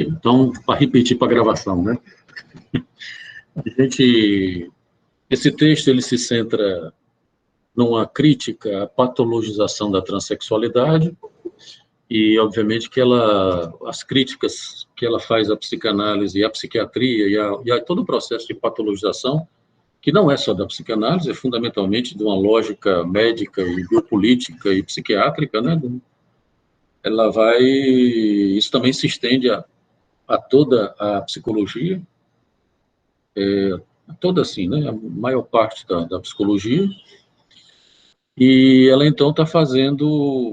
Então, para repetir para a gravação, né? Esse texto ele se centra numa crítica à patologização da transexualidade e, obviamente, que as críticas que ela faz à psicanálise, à psiquiatria e a todo o processo de patologização, que não é só da psicanálise, é fundamentalmente de uma lógica médica e biopolítica e psiquiátrica, né? Isso também se estende a toda a psicologia, toda assim, né? A maior parte da psicologia. E ela, então, está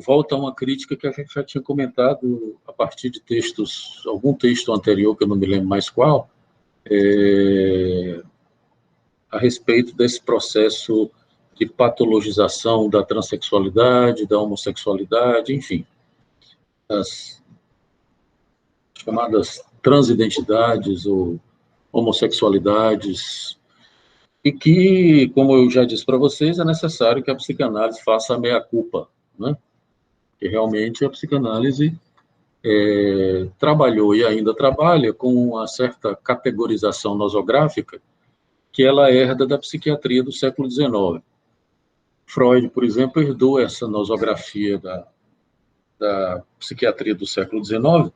volta a uma crítica que a gente já tinha comentado a partir de algum texto anterior, que eu não me lembro mais qual, a respeito desse processo de patologização da transexualidade, da homossexualidade, enfim, as chamadas transidentidades ou homossexualidades, e que, como eu já disse para vocês, é necessário que a psicanálise faça a meia-culpa, né? Que realmente a psicanálise trabalhou e ainda trabalha com uma certa categorização nosográfica que ela herda da psiquiatria do século XIX. Freud, por exemplo, herdou essa nosografia da psiquiatria do século XIX,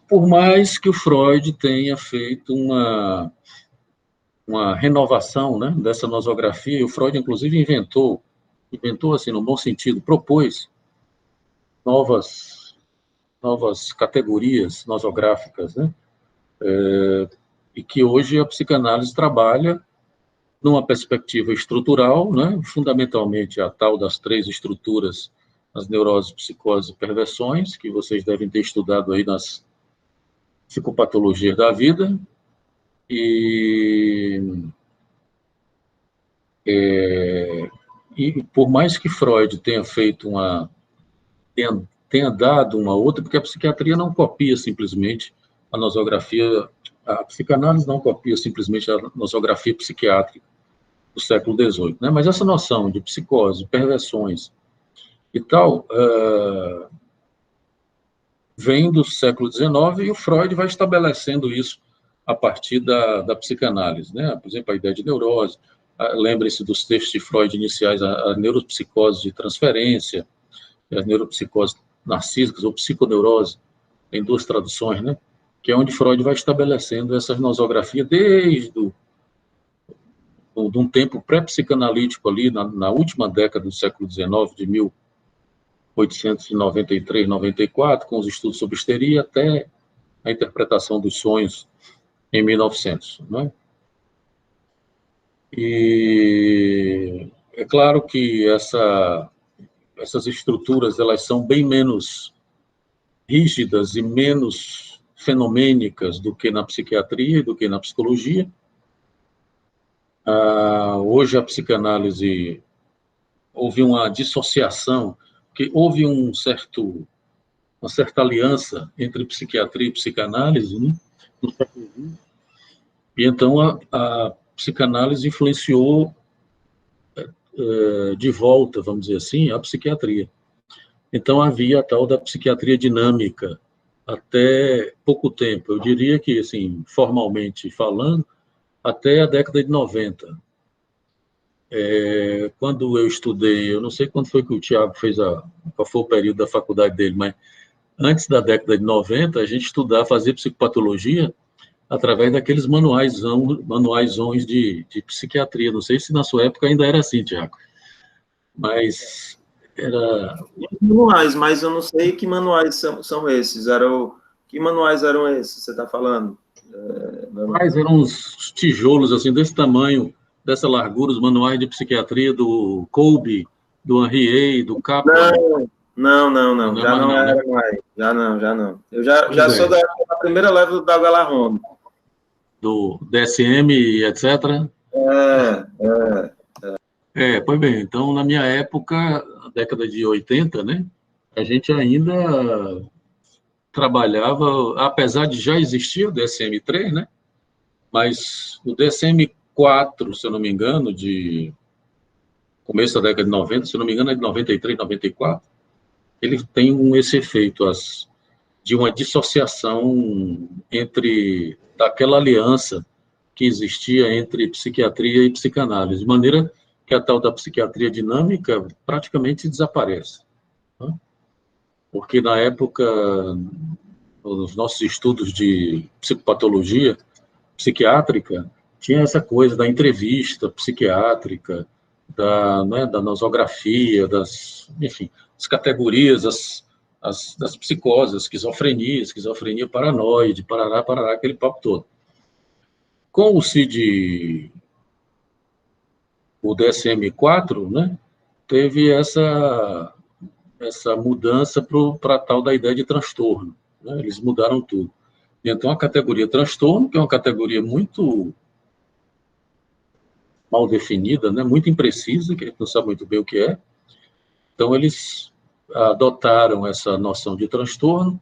por mais que o Freud tenha feito uma renovação, né, dessa nosografia, e o Freud, inclusive, inventou assim, no bom sentido, propôs novas categorias nosográficas, né, e que hoje a psicanálise trabalha numa perspectiva estrutural, né, fundamentalmente a tal das 3 estruturas, as neuroses, psicoses e perversões, que vocês devem ter estudado aí nas psicopatologias da vida, e por mais que Freud tenha feito tenha dado uma outra, porque a psiquiatria não copia simplesmente a nosografia, a psicanálise não copia simplesmente a nosografia psiquiátrica do século XVIII, né? Mas essa noção de psicose, perversões e tal, vem do século XIX, e o Freud vai estabelecendo isso a partir da psicanálise, né? Por exemplo, a ideia de neurose, lembre-se dos textos de Freud iniciais, a neuropsicose de transferência, as neuropsicoses narcísicas ou psiconeurose, tem 2 traduções, né? Que é onde Freud vai estabelecendo essas nosografias desde de um tempo pré-psicanalítico ali, na última década do século XIX, de 1893, 94, com os estudos sobre histeria, até a interpretação dos sonhos em 1900, né? E é claro que essas estruturas elas são bem menos rígidas e menos fenomênicas do que na psiquiatria e do que na psicologia. Hoje a psicanálise houve uma dissociação, que houve uma certa aliança entre psiquiatria e psicanálise, né, no século XX, e então a psicanálise influenciou de volta, vamos dizer assim, a psiquiatria. Então, havia a tal da psiquiatria dinâmica até pouco tempo. Eu diria que, assim, formalmente falando, até a década de 90. Quando eu estudei, eu não sei quando foi que o Tiago qual foi o período da faculdade dele, mas antes da década de 90, a gente fazia psicopatologia através daqueles manuaisões de psiquiatria. Não sei se na sua época ainda era assim, Tiago, mas era... Manuais, mas eu não sei que manuais são esses. Que manuais eram esses, você está falando? Mas eram uns tijolos assim, desse tamanho, dessa largura, os manuais de psiquiatria do Kolbe, do Henriet, do Kaplan. Não. Já não era mais. Já não. Eu já sou da primeira leva da Galarrone. Do DSM, etc. Pois bem, então, na minha época, na década de 80, né, a gente ainda trabalhava, apesar de já existir o DSM-3, né, mas o DSM-4, se eu não me engano, de começo da década de 90, se eu não me engano, é de 93, 94, ele tem esse efeito de uma dissociação daquela aliança que existia entre psiquiatria e psicanálise, de maneira que a tal da psiquiatria dinâmica praticamente desaparece. Né? Porque, na época, nos nossos estudos de psicopatologia psiquiátrica, tinha essa coisa da entrevista psiquiátrica, da nosografia, enfim, as categorias das psicoses, esquizofrenia paranoide, parará, aquele papo todo. Com o DSM-4, né, teve essa mudança para a tal da ideia de transtorno. Né, eles mudaram tudo. Então, a categoria transtorno, que é uma categoria muito mal definida, né, muito imprecisa, que a gente não sabe muito bem o que é. Então, eles adotaram essa noção de transtorno,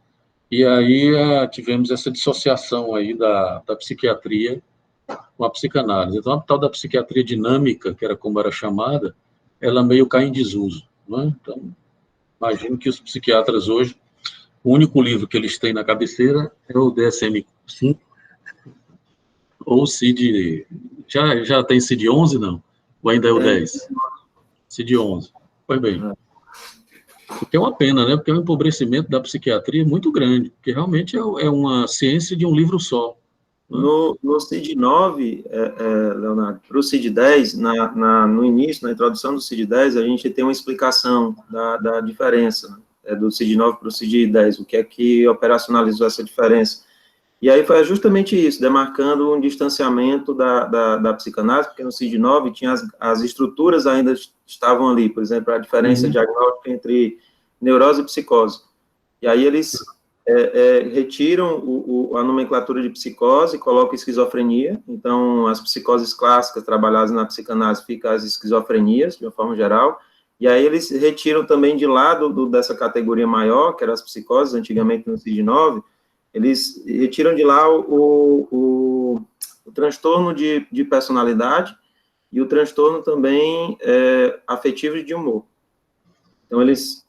e aí tivemos essa dissociação aí da psiquiatria com a psicanálise. Então, a tal da psiquiatria dinâmica, que era como era chamada, ela meio cai em desuso. Né? Então, imagino que os psiquiatras hoje, o único livro que eles têm na cabeceira é o DSM-5, ou CID... Já tem CID-11, não? Ou ainda é o 10? CID-11. Pois bem. O que é uma pena, né? Porque é um empobrecimento da psiquiatria muito grande, porque realmente é uma ciência de um livro só. Né? No CID-9, Leonardo, para o CID-10, no início, na introdução do CID-10, a gente tem uma explicação da diferença, né? Do CID-9 para o CID-10, o que é que operacionalizou essa diferença. E aí foi justamente isso, demarcando um distanciamento da psicanálise, porque no CID-9 tinha as estruturas ainda estavam ali, por exemplo, a diferença diagnóstica entre neurose e psicose. E aí eles retiram a nomenclatura de psicose, colocam esquizofrenia, então as psicoses clássicas trabalhadas na psicanálise ficam as esquizofrenias, de uma forma geral, e aí eles retiram também de lado dessa categoria maior, que eram as psicoses, antigamente no CID-9, eles retiram de lá o transtorno de personalidade e o transtorno também afetivo de humor. Então, eles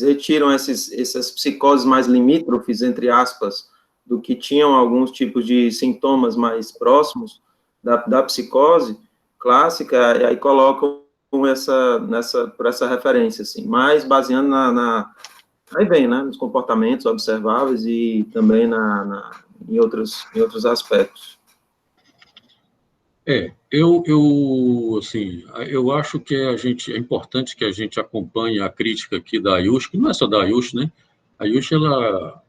retiram essas psicoses mais limítrofes, entre aspas, do que tinham alguns tipos de sintomas mais próximos da psicose clássica, e aí colocam por essa referência, assim, mas baseando aí vem, né, nos comportamentos observáveis e também em outros aspectos. Eu acho que é importante que a gente acompanhe a crítica aqui da Ayush, que não é só da Ayush, né? A Ayush, ela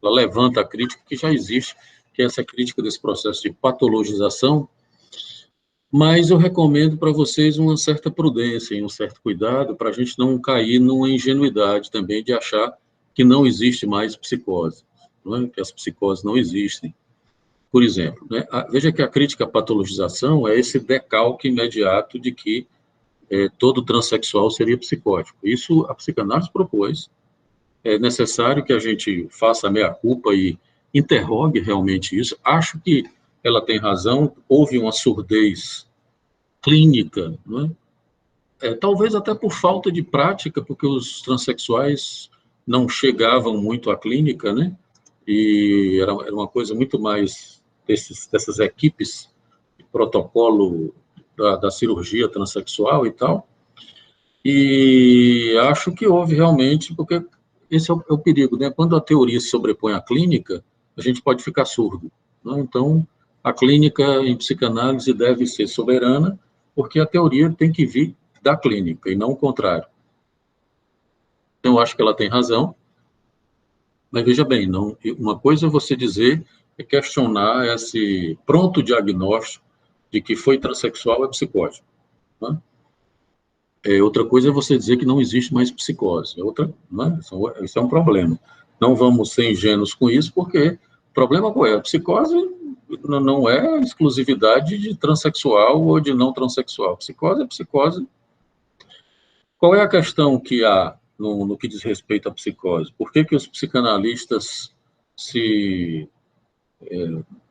levanta a crítica que já existe, que é essa crítica desse processo de patologização, mas eu recomendo para vocês uma certa prudência e um certo cuidado para a gente não cair numa ingenuidade também de achar que não existe mais psicose, não é? Que as psicoses não existem. Por exemplo, né? Veja que a crítica à patologização é esse decalque imediato de que todo transexual seria psicótico. Isso a psicanálise propôs. É necessário que a gente faça a meia-culpa e interrogue realmente isso. Acho que ela tem razão, houve uma surdez clínica, não é? Talvez até por falta de prática, porque os transexuais não chegavam muito à clínica, né? E era uma coisa muito mais dessas equipes de protocolo da cirurgia transexual e tal. E acho que houve realmente, porque esse é o perigo, né? Quando a teoria se sobrepõe à clínica, a gente pode ficar surdo. Né? Então, a clínica em psicanálise deve ser soberana, porque a teoria tem que vir da clínica, e não o contrário. Então, eu acho que ela tem razão, mas veja bem, uma coisa é você questionar esse pronto diagnóstico de que foi transexual é psicótico. Né? Outra coisa é você dizer que não existe mais psicose. Né? Isso é um problema. Não vamos ser ingênuos com isso, porque o problema qual é? A psicose não é exclusividade de transexual ou de não transexual. Psicose é psicose. Qual é a questão que há no que diz respeito à psicose? Por que os psicanalistas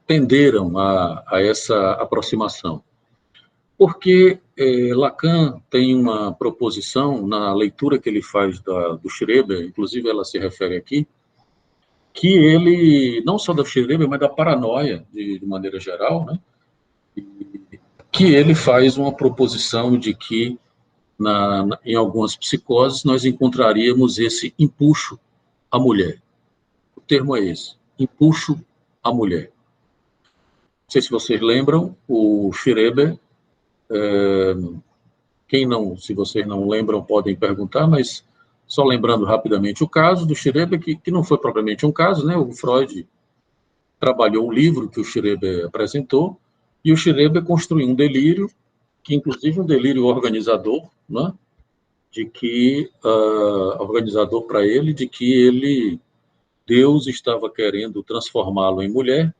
tenderam a essa aproximação? Porque Lacan tem uma proposição, na leitura que ele faz do Schreber, inclusive ela se refere aqui, que ele, não só da Schreber, mas da paranoia, de maneira geral, né, que ele faz uma proposição de que, em algumas psicoses, nós encontraríamos esse empuxo à mulher. O termo é esse, empuxo à mulher. Não sei se vocês lembram, o Schreber, se vocês não lembram, podem perguntar, mas só lembrando rapidamente o caso do Schreber, que não foi propriamente um caso, né? O Freud trabalhou o livro que o Schreber apresentou, e o Schreber construiu um delírio, que inclusive um delírio organizador, né? De que, organizador para ele, de que Deus estava querendo transformá-lo em mulher,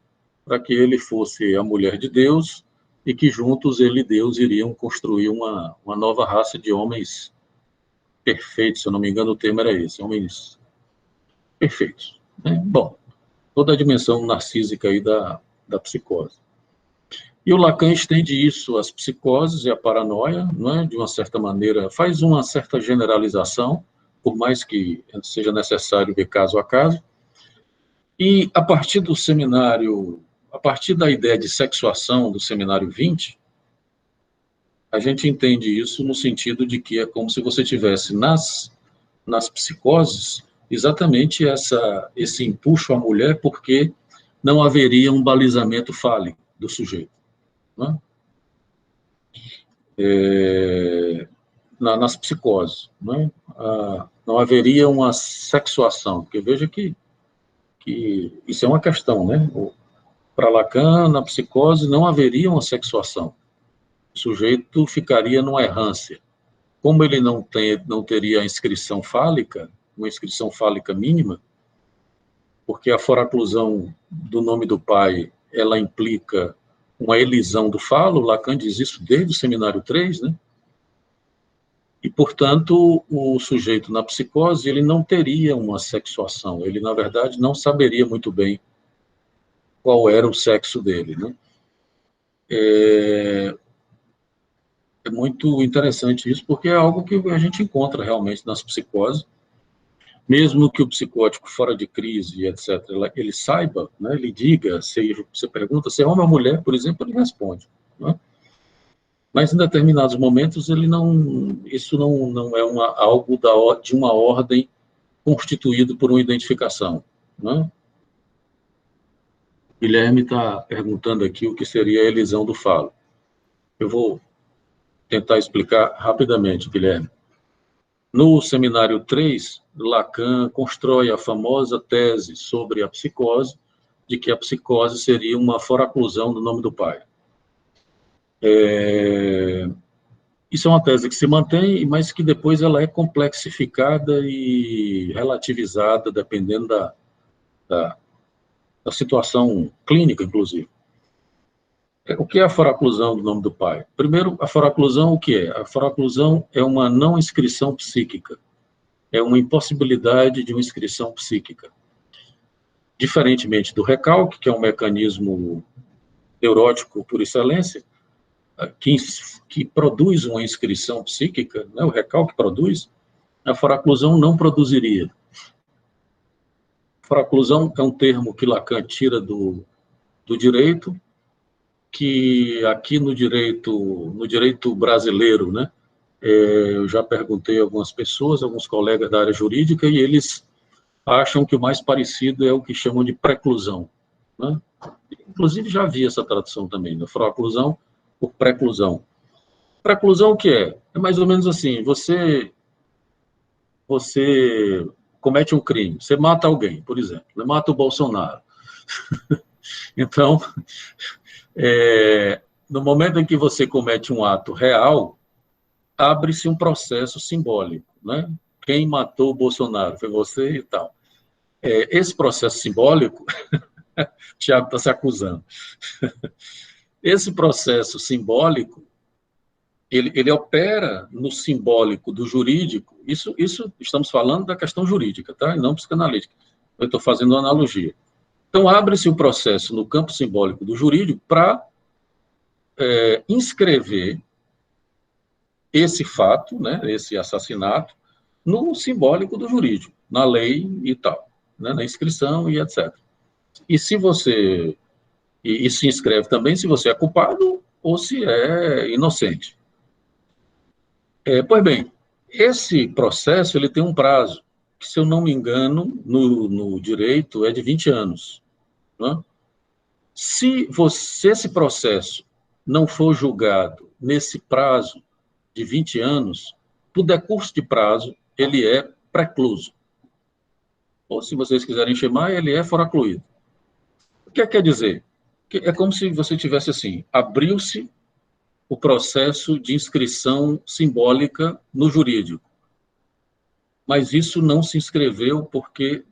para que ele fosse a mulher de Deus, e que juntos ele e Deus iriam construir uma nova raça de homens perfeitos, se eu não me engano o termo era esse, homens perfeitos. Né? Bom, toda a dimensão narcísica aí da psicose. E o Lacan estende isso às psicoses e à paranoia, né? De uma certa maneira, faz uma certa generalização, por mais que seja necessário ver caso a caso, e a partir do seminário, a partir da ideia de sexuação do seminário 20, a gente entende isso no sentido de que é como se você tivesse nas psicoses exatamente esse empuxo à mulher, porque não haveria um balizamento fálico do sujeito. Né? Nas psicoses. Né? Não haveria uma sexuação, porque veja que isso é uma questão, né? Para Lacan, na psicose, não haveria uma sexuação. O sujeito ficaria numa errância. Como ele não teria a inscrição fálica, uma inscrição fálica mínima, porque a foraclusão do nome do pai, ela implica uma elisão do falo, Lacan diz isso desde o seminário 3, né? E, portanto, o sujeito na psicose, ele não teria uma sexuação, ele, na verdade, não saberia muito bem qual era o sexo dele, né? É muito interessante isso, porque é algo que a gente encontra realmente nas psicoses, mesmo que o psicótico fora de crise, etc., ele saiba, né, ele diga, se você pergunta se é homem ou mulher, por exemplo, ele responde, né? Mas em determinados momentos isso não é algo de uma ordem constituído por uma identificação, né? Guilherme está perguntando aqui o que seria a elisão do falo. Eu vou tentar explicar rapidamente, Guilherme. No seminário 3, Lacan constrói a famosa tese sobre a psicose, de que a psicose seria uma foraclusão do nome do pai. Isso é uma tese que se mantém, mas que depois ela é complexificada e relativizada, dependendo da situação clínica, inclusive. O que é a foraclusão do nome do pai? Primeiro, a foraclusão, o que é? A foraclusão é uma não inscrição psíquica, é uma impossibilidade de uma inscrição psíquica. Diferentemente do recalque, que é um mecanismo neurótico por excelência, que produz uma inscrição psíquica, né, o recalque produz, a foraclusão não produziria. Foraclusão é um termo que Lacan tira do direito, que aqui no direito brasileiro, né, eu já perguntei a algumas pessoas, alguns colegas da área jurídica, e eles acham que o mais parecido é o que chamam de preclusão. Né? Inclusive, já vi essa tradução também, da foraclusão por preclusão. Preclusão o que é? É mais ou menos assim, você comete um crime, você mata alguém, por exemplo, você mata o Bolsonaro. Então, no momento em que você comete um ato real, abre-se um processo simbólico, né? Quem matou o Bolsonaro? Foi você e tal. Esse processo simbólico, Tiago está se acusando, esse processo simbólico, ele opera no simbólico do jurídico, isso estamos falando da questão jurídica, tá? E não psicanalítica. Eu estou fazendo uma analogia. Então, abre-se o processo no campo simbólico do jurídico para inscrever esse fato, né, esse assassinato, no simbólico do jurídico, na lei e tal, né, na inscrição e etc. E se você... E se inscreve também se você é culpado ou se é inocente. Pois bem, esse processo ele tem um prazo, que, se eu não me engano, no direito é de 20 anos. Né? Se esse processo não for julgado nesse prazo de 20 anos, por decurso de prazo, ele é precluso. Ou, se vocês quiserem chamar, ele é foracluído. O que quer dizer? É como se você tivesse assim, abriu-se o processo de inscrição simbólica no jurídico. Mas isso não se inscreveu porque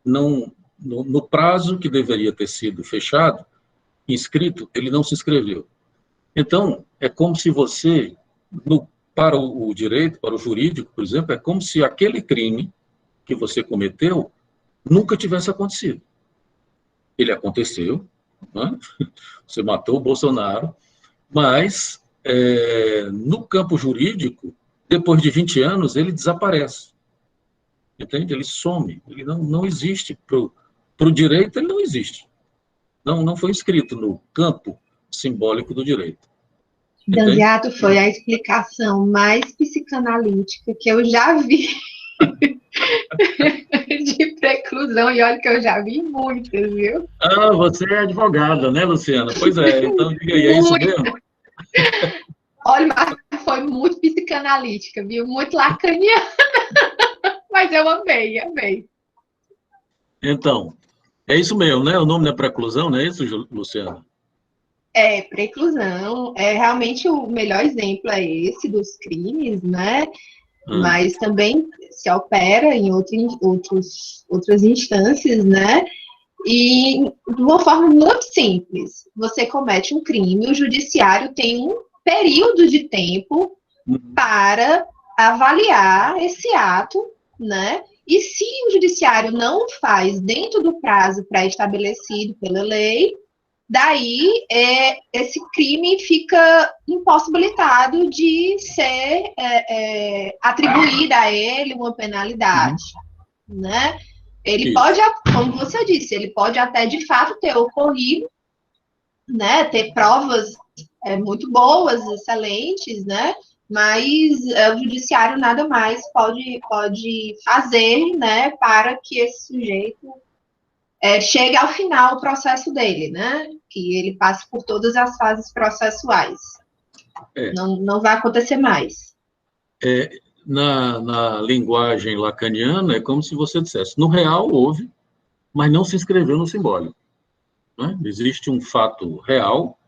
não, no prazo que deveria ter sido fechado, inscrito, ele não se inscreveu. Então, é como se você, para o direito, para o jurídico, por exemplo, é como se aquele crime que você cometeu nunca tivesse acontecido. Ele aconteceu, né? Você matou o Bolsonaro, mas no campo jurídico, depois de 20 anos, ele desaparece. Entende? Ele some, ele não existe. Para o direito, ele não existe. Não foi inscrito no campo simbólico do direito. Danziato, foi a explicação mais psicanalítica que eu já vi de preclusão, e olha que eu já vi muitas, viu? Ah, você é advogada, né, Luciana? Pois é, então diga aí, é isso mesmo? Olha, mas foi muito psicanalítica, viu? Muito lacaniana, mas eu amei. Então, é isso mesmo, né? O nome da preclusão, não é isso, Luciana? Preclusão, realmente o melhor exemplo é esse dos crimes, né? Mas também se opera em outras instâncias, né? E de uma forma muito simples, você comete um crime, o judiciário tem um período de tempo para avaliar esse ato, né? E se o judiciário não faz dentro do prazo pré-estabelecido pela lei, daí esse crime fica impossibilitado de ser atribuída a ele uma penalidade, né? Ele pode, como você disse, ele pode até de fato ter ocorrido, né? Ter provas muito boas, excelentes, né? Mas o judiciário nada mais pode fazer, né? Para que esse sujeito chegue ao final o processo dele, né? Que ele passe por todas as fases processuais. Não vai acontecer mais. Na linguagem lacaniana, é como se você dissesse, no real houve, mas não se inscreveu no simbólico. Né? Existe um fato real,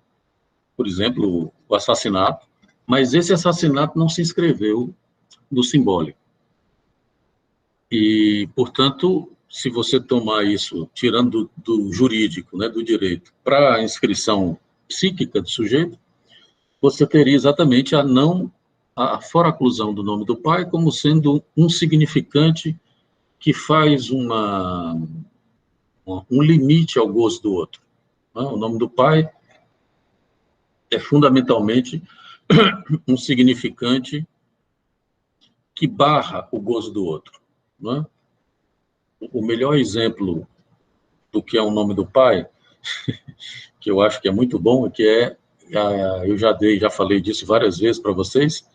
por exemplo, o assassinato, mas esse assassinato não se inscreveu no simbólico. E, portanto, se você tomar isso, tirando do jurídico, né, do direito, para a inscrição psíquica do sujeito, você teria exatamente a foraclusão do nome do pai como sendo um significante que faz um limite ao gozo do outro. Né? O nome do pai é fundamentalmente um significante que barra o gozo do outro. Né? O melhor exemplo do que é o nome do pai, que eu acho que é muito bom, eu já falei disso várias vezes para vocês,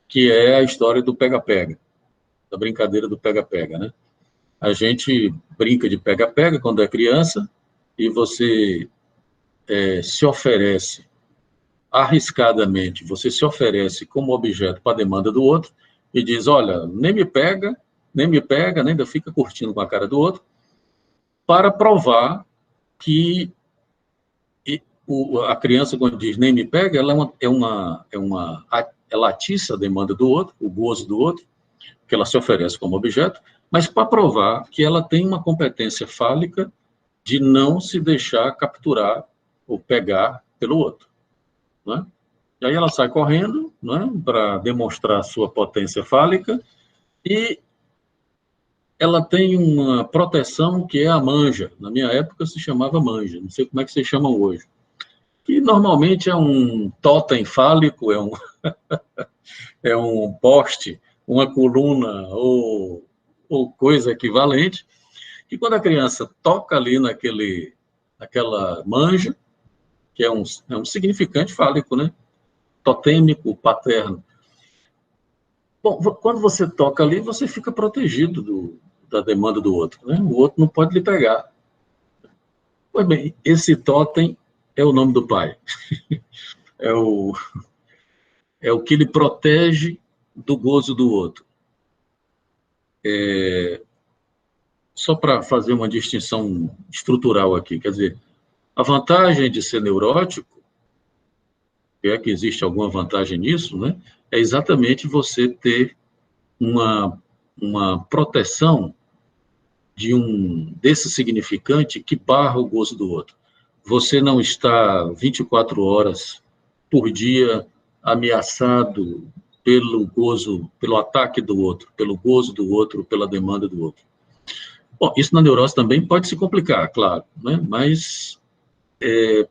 que é a história do pega-pega, da brincadeira do pega-pega, né? A gente brinca de pega-pega quando é criança e você se oferece arriscadamente, você se oferece como objeto para a demanda do outro e diz, olha, nem me pega, nem ainda fica curtindo com a cara do outro, para provar que a criança, quando diz nem me pega, ela ela atiça a demanda do outro, o gozo do outro, que ela se oferece como objeto, mas para provar que ela tem uma competência fálica de não se deixar capturar ou pegar pelo outro. Né? E aí ela sai correndo, né, para demonstrar a sua potência fálica, e ela tem uma proteção que é a manja. Na minha época se chamava manja, não sei como é que vocês chamam hoje. Que normalmente é um totem fálico, é um poste, uma coluna ou coisa equivalente, que quando a criança toca ali naquela manja, que é um significante fálico, né? Totêmico, paterno. Bom, quando você toca ali, você fica protegido da demanda do outro, né? O outro não pode lhe pegar. Pois bem, esse totem é o nome do pai. É o que lhe protege do gozo do outro. Só para fazer uma distinção estrutural aqui, quer dizer, a vantagem de ser neurótico, que existe alguma vantagem nisso, né? É exatamente você ter uma proteção desse significante que barra o gozo do outro. Você não está 24 horas por dia ameaçado pelo ataque do outro, pelo gozo do outro, pela demanda do outro. Bom, isso na neurose também pode se complicar, claro, né? Mas,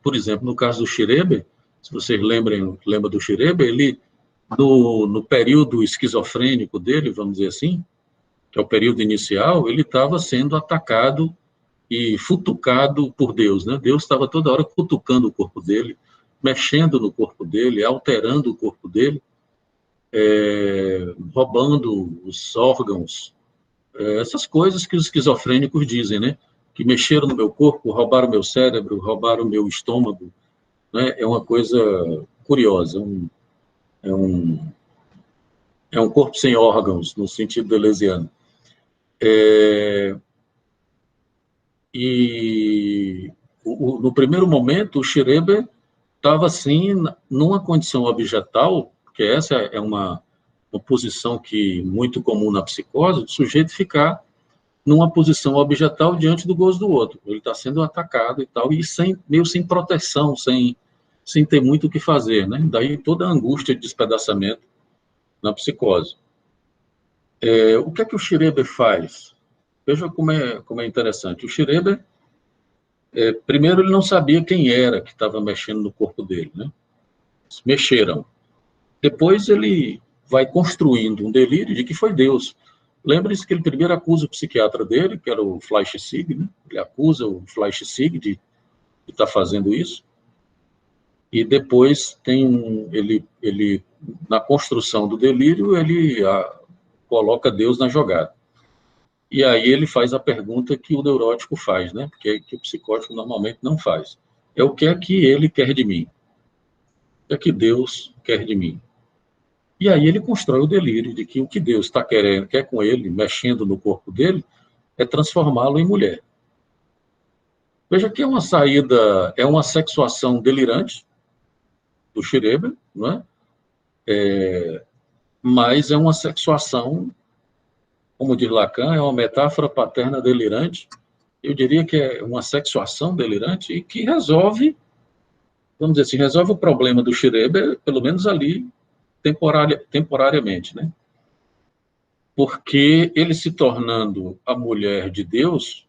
por exemplo, no caso do Schreber, se vocês lembram do Schreber, ele, no período esquizofrênico dele, vamos dizer assim, que é o período inicial, ele estava sendo atacado e futucado por Deus, né? Deus estava toda hora cutucando o corpo dele, mexendo no corpo dele, alterando o corpo dele, roubando os órgãos, essas coisas que os esquizofrênicos dizem, né? Que mexeram no meu corpo, roubaram meu cérebro, roubaram meu estômago, né? É uma coisa curiosa, é um corpo sem órgãos, no sentido deleuziano. E no primeiro momento, o Schreber estava, assim, numa condição objetal, porque essa é uma posição muito comum na psicose, do sujeito ficar numa posição objetal diante do gozo do outro. Ele está sendo atacado e tal, e meio sem proteção, sem ter muito o que fazer, né? Daí toda a angústia de despedaçamento na psicose. O que é que o Schreber faz? Veja como é interessante. O Schreber, primeiro, ele não sabia quem era que estava mexendo no corpo dele, né? Mexeram. Depois ele vai construindo um delírio de que foi Deus. Lembre-se que ele primeiro acusa o psiquiatra dele, que era o Fleischzig, né? Ele acusa o Fleischzig de estar fazendo isso. E depois ele na construção do delírio, ele coloca Deus na jogada. E aí ele faz a pergunta que o neurótico faz, né? Porque que o psicótico normalmente não faz. É o que é que ele quer de mim? O que é que Deus quer de mim? E aí ele constrói o delírio de que o que Deus quer com ele, mexendo no corpo dele, é transformá-lo em mulher. Veja que é uma sexuação delirante do Schreber, não é? Mas é uma sexuação, como diz Lacan, é uma metáfora paterna delirante. Eu diria que é uma sexuação delirante e que resolve, vamos dizer assim, resolve o problema do Schreber, pelo menos ali, temporariamente, né? Porque ele se tornando a mulher de Deus,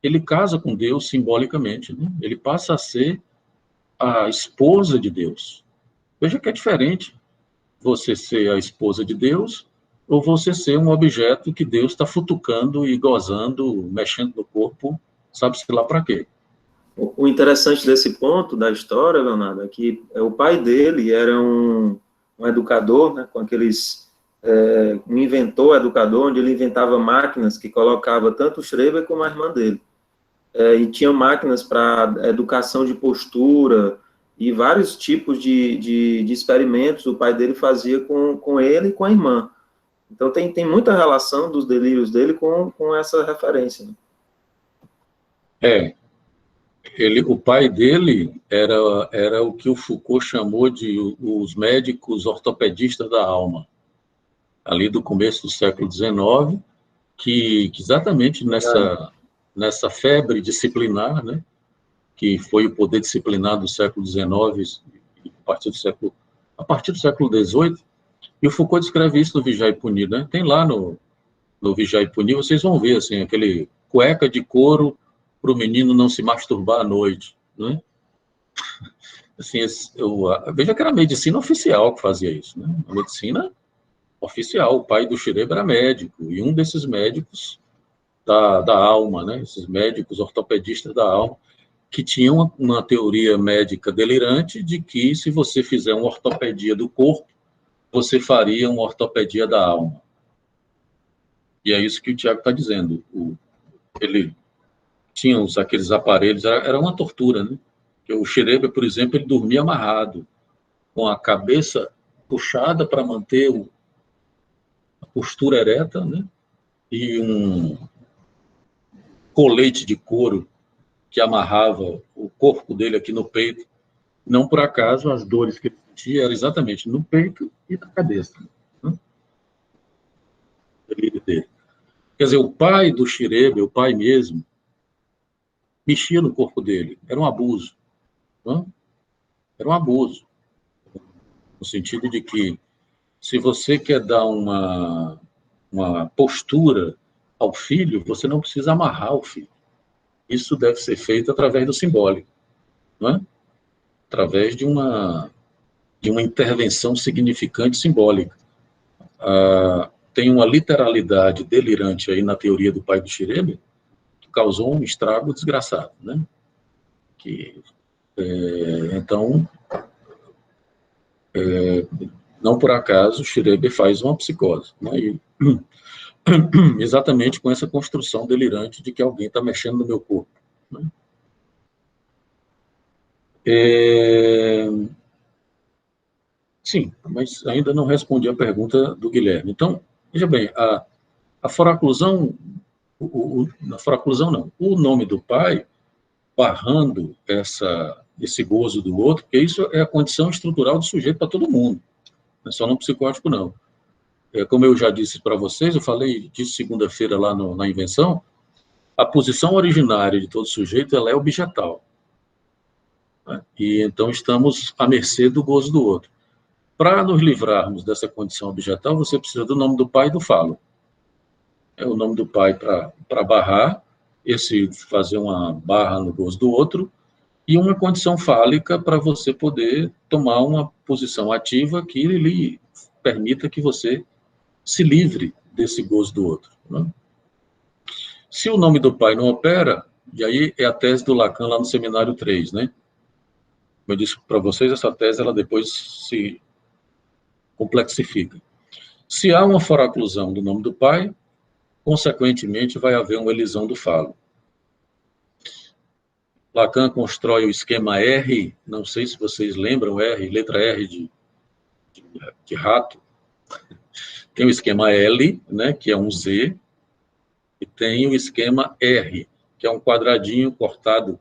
ele casa com Deus simbolicamente, né? Ele passa a ser a esposa de Deus. Veja que é diferente você ser a esposa de Deus ou você ser um objeto que Deus está futucando e gozando, mexendo no corpo, sabe-se lá para quê. O interessante desse ponto da história, Leonardo, é que o pai dele era um educador, né, com aqueles... um inventor, educador, onde ele inventava máquinas que colocava tanto o Schreber como a irmã dele. E tinha máquinas para educação de postura e vários tipos de experimentos o pai dele fazia com ele e com a irmã. Então tem muita relação dos delírios dele com essa referência. Né? O pai dele era o que o Foucault chamou de os médicos ortopedistas da alma, ali do começo do século XIX, que exatamente nessa febre disciplinar, né, que foi o poder disciplinar do século XIX, a partir do século XVIII, e o Foucault descreve isso no Vigiar e Punir, né? Tem lá no Vigiar e Punir, vocês vão ver, assim, aquele cueca de couro para o menino não se masturbar à noite, né? assim, veja que era a medicina oficial que fazia isso, né? A medicina oficial. O pai do Schreber era médico, e um desses médicos da alma, né? Esses médicos ortopedistas da alma, que tinham uma teoria médica delirante de que, se você fizer uma ortopedia do corpo, você faria uma ortopedia da alma. E é isso que o Tiago está dizendo. Ele tinha aqueles aparelhos, era uma tortura, né? O Schreber, por exemplo, ele dormia amarrado, com a cabeça puxada para manter a postura ereta, né? E um colete de couro que amarrava o corpo dele aqui no peito. Não por acaso, as dores que ele sentia eram exatamente no peito e na cabeça. Né? Dele. Quer dizer, o pai do Schreber, o pai mesmo, mexia no corpo dele. Era um abuso. Né? Era um abuso. No sentido de que, se você quer dar uma postura ao filho, você não precisa amarrar o filho. Isso deve ser feito através do simbólico, não é? Através de uma intervenção significante simbólica. Tem uma literalidade delirante aí na teoria do pai do Schreber, que causou um estrago desgraçado, né? Então, não por acaso, Schreber faz uma psicose, né? E, exatamente com essa construção delirante de que alguém está mexendo no meu corpo. Né? Sim, mas ainda não respondi a pergunta do Guilherme. Então, veja bem, a foraclusão, a foraclusão não, o nome do pai, barrando esse gozo do outro, porque isso é a condição estrutural do sujeito para todo mundo, não é só no psicótico, não. Como eu já disse para vocês, eu falei disso segunda-feira lá na invenção, a posição originária de todo sujeito, ela é objetal. Né? E então estamos à mercê do gozo do outro. Para nos livrarmos dessa condição objetal, você precisa do nome do pai e do falo. É o nome do pai para barrar, fazer uma barra no gozo do outro, e uma condição fálica para você poder tomar uma posição ativa que lhe permita que você se livre desse gozo do outro. Né? Se o nome do pai não opera, e aí é a tese do Lacan lá no seminário 3, né? Como eu disse para vocês, essa tese ela depois se complexifica. Se há uma foraclusão do nome do pai, consequentemente vai haver uma elisão do falo. Lacan constrói o esquema R, não sei se vocês lembram, letra R de rato. Tem o esquema L, né, que é um Z, e tem o esquema R, que é um quadradinho cortado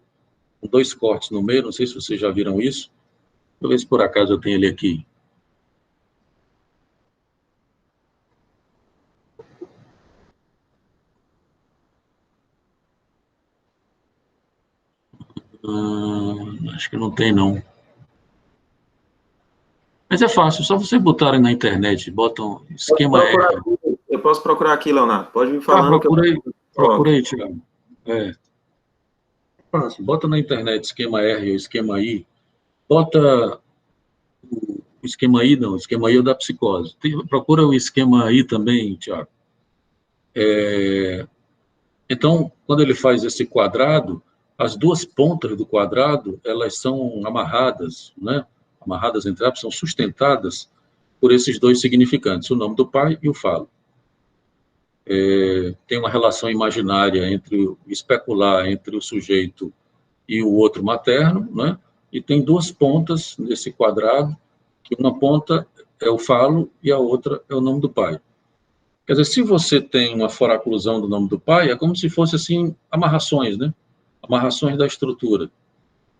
com 2 cortes no meio, não sei se vocês já viram isso. Deixa eu ver se por acaso eu tenho ele aqui. Acho que não tem, não. Mas é fácil, só vocês botarem na internet, botam esquema R. Eu posso procurar aqui, Leonardo. Pode me falar. Procura aí, Thiago. Fácil, bota na internet esquema R ou esquema I. Bota o esquema I, não, o esquema I é o da psicose. Procura o esquema I também, Thiago. Então, quando ele faz esse quadrado, as duas pontas do quadrado, elas são amarradas, né? Amarradas entre aspas, são sustentadas por esses dois significantes, o nome do pai e o falo. Tem uma relação imaginária especular entre o sujeito e o outro materno, né? E tem duas pontas nesse quadrado, que uma ponta é o falo e a outra é o nome do pai. Quer dizer, se você tem uma foraclusão do nome do pai, é como se fosse assim amarrações, né? Amarrações da estrutura,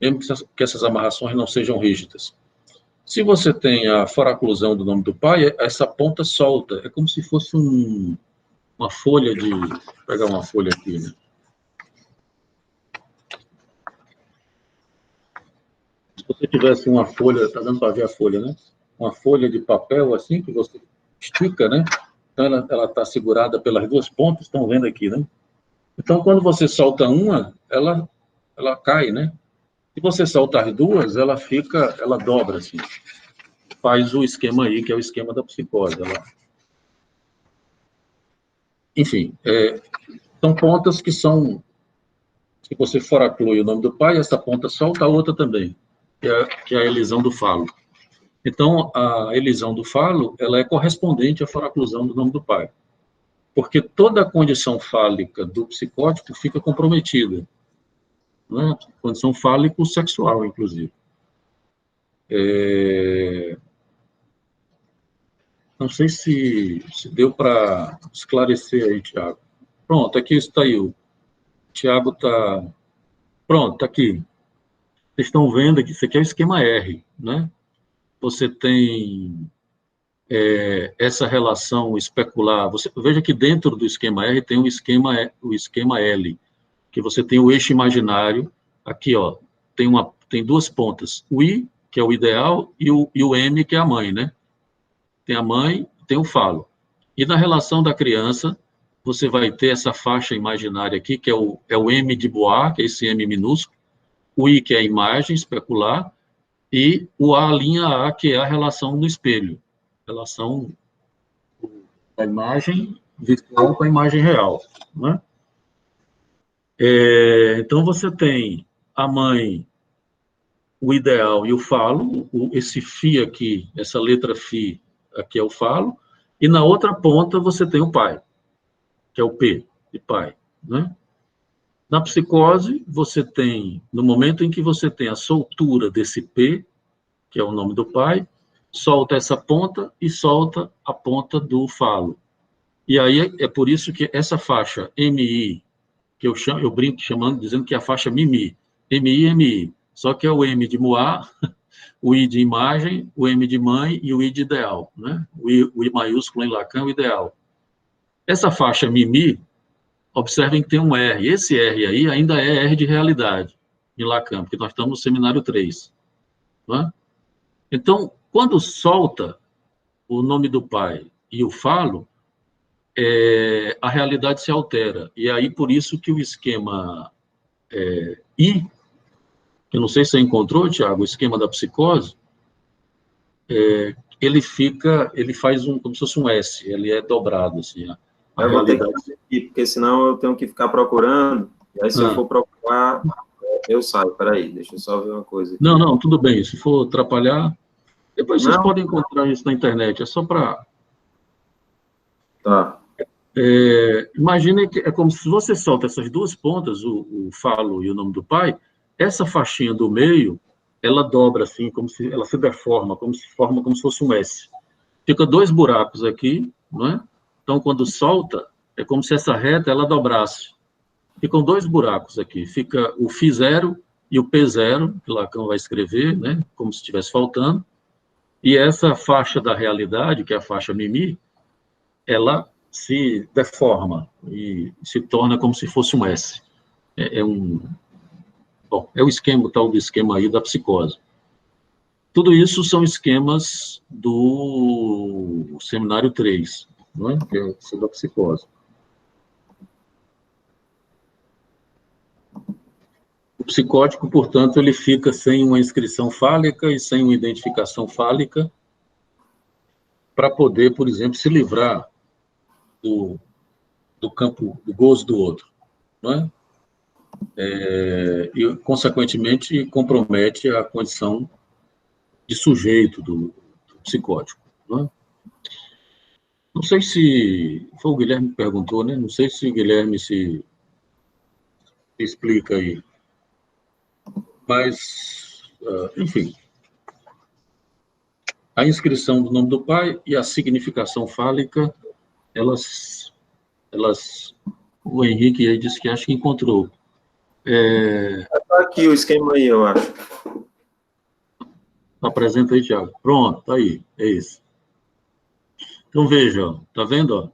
mesmo que essas amarrações não sejam rígidas. Se você tem a foraclusão do nome do pai, essa ponta solta, é como se fosse uma folha de... Vou pegar uma folha aqui, né? Se você tivesse uma folha, está dando para ver a folha, né? Uma folha de papel assim, que você estica, né? Então ela está segurada pelas duas pontas, estão vendo aqui, né? Então, quando você solta uma, ela cai, né? Se você soltar as duas, ela dobra, assim. Faz o esquema aí, que é o esquema da psicose. Enfim, são pontas que são... Se você foraclui o nome do pai, essa ponta solta, a outra também, que é a elisão do falo. Então, a elisão do falo, ela é correspondente à foraclusão do nome do pai. Porque toda a condição fálica do psicótico fica comprometida. Né? Condição fálico-sexual, inclusive. Não sei se deu para esclarecer aí, Tiago. Pronto, aqui está aí. O Tiago está... Pronto, está aqui. Vocês estão vendo que isso aqui é o esquema R, né? Você tem essa relação especular. Veja que dentro do esquema R tem o esquema L, que você tem o eixo imaginário. Aqui, ó, tem duas pontas. O I, que é o ideal, e o M, que é a mãe, né? Tem a mãe, tem o falo. E na relação da criança, você vai ter essa faixa imaginária aqui, que é o M de Bois, que é esse M minúsculo, o I, que é a imagem especular, e o A', que é a relação no espelho, relação da imagem virtual com a imagem real, né? Então, você tem a mãe, o ideal e o falo, esse Φ aqui, essa letra Φ, aqui é o falo, e na outra ponta você tem o pai, que é o P, de pai, né? Na psicose, você tem, no momento em que você tem a soltura desse P, que é o nome do pai, solta essa ponta e solta a ponta do falo. E aí é por isso que essa faixa MI, que eu brinco dizendo que é a faixa MIMI, MI, só que é o M de Moá, o I de imagem, o M de mãe e o I de ideal, né? O I maiúsculo em Lacan é o ideal. Essa faixa MIMI, observem que tem um R. Esse R aí ainda é R de realidade, em Lacan, porque nós estamos no seminário 3. Né? Então, quando solta o nome do pai e o falo, a realidade se altera. E aí, por isso que o esquema I, que eu não sei se você encontrou, Tiago, o esquema da psicose, ele faz como se fosse um S, ele é dobrado, assim, a eu vou ter realidade. que repetir, porque senão eu tenho que ficar procurando, e aí se eu for procurar, eu saio. Peraí, deixa eu só ver uma coisa aqui. Não, tudo bem, se for atrapalhar, depois vocês podem encontrar isso na internet, é só para... Tá. Imaginem que é como se você solta essas duas pontas, o falo e o nome do pai, essa faixinha do meio, ela dobra assim, como se ela se deforma, como se fosse um S. Fica dois buracos aqui, não é? Então, quando solta, é como se essa reta ela dobrasse. Ficam dois buracos aqui. Fica o Φ0 e o P0, que Lacan vai escrever, né? Como se estivesse faltando. E essa faixa da realidade, que é a faixa Mimi, ela se deforma e se torna como se fosse um S. Bom, é o tal do esquema aí da psicose. Tudo isso são esquemas do seminário 3, não é? Que é o da psicose. O psicótico, portanto, ele fica sem uma inscrição fálica e sem uma identificação fálica para poder, por exemplo, se livrar do campo do gozo do outro, não é? E, consequentemente, compromete a condição de sujeito do psicótico. Não, não sei se... Foi o Guilherme que perguntou, né? Não sei se o Guilherme se explica aí. Mas, enfim, a inscrição do nome do pai e a significação fálica, o Henrique aí disse que acha que encontrou. Tá aqui o esquema aí, eu acho. Apresenta aí, Thiago. Pronto, tá aí, é isso. Então, veja, ó, tá vendo? Ó?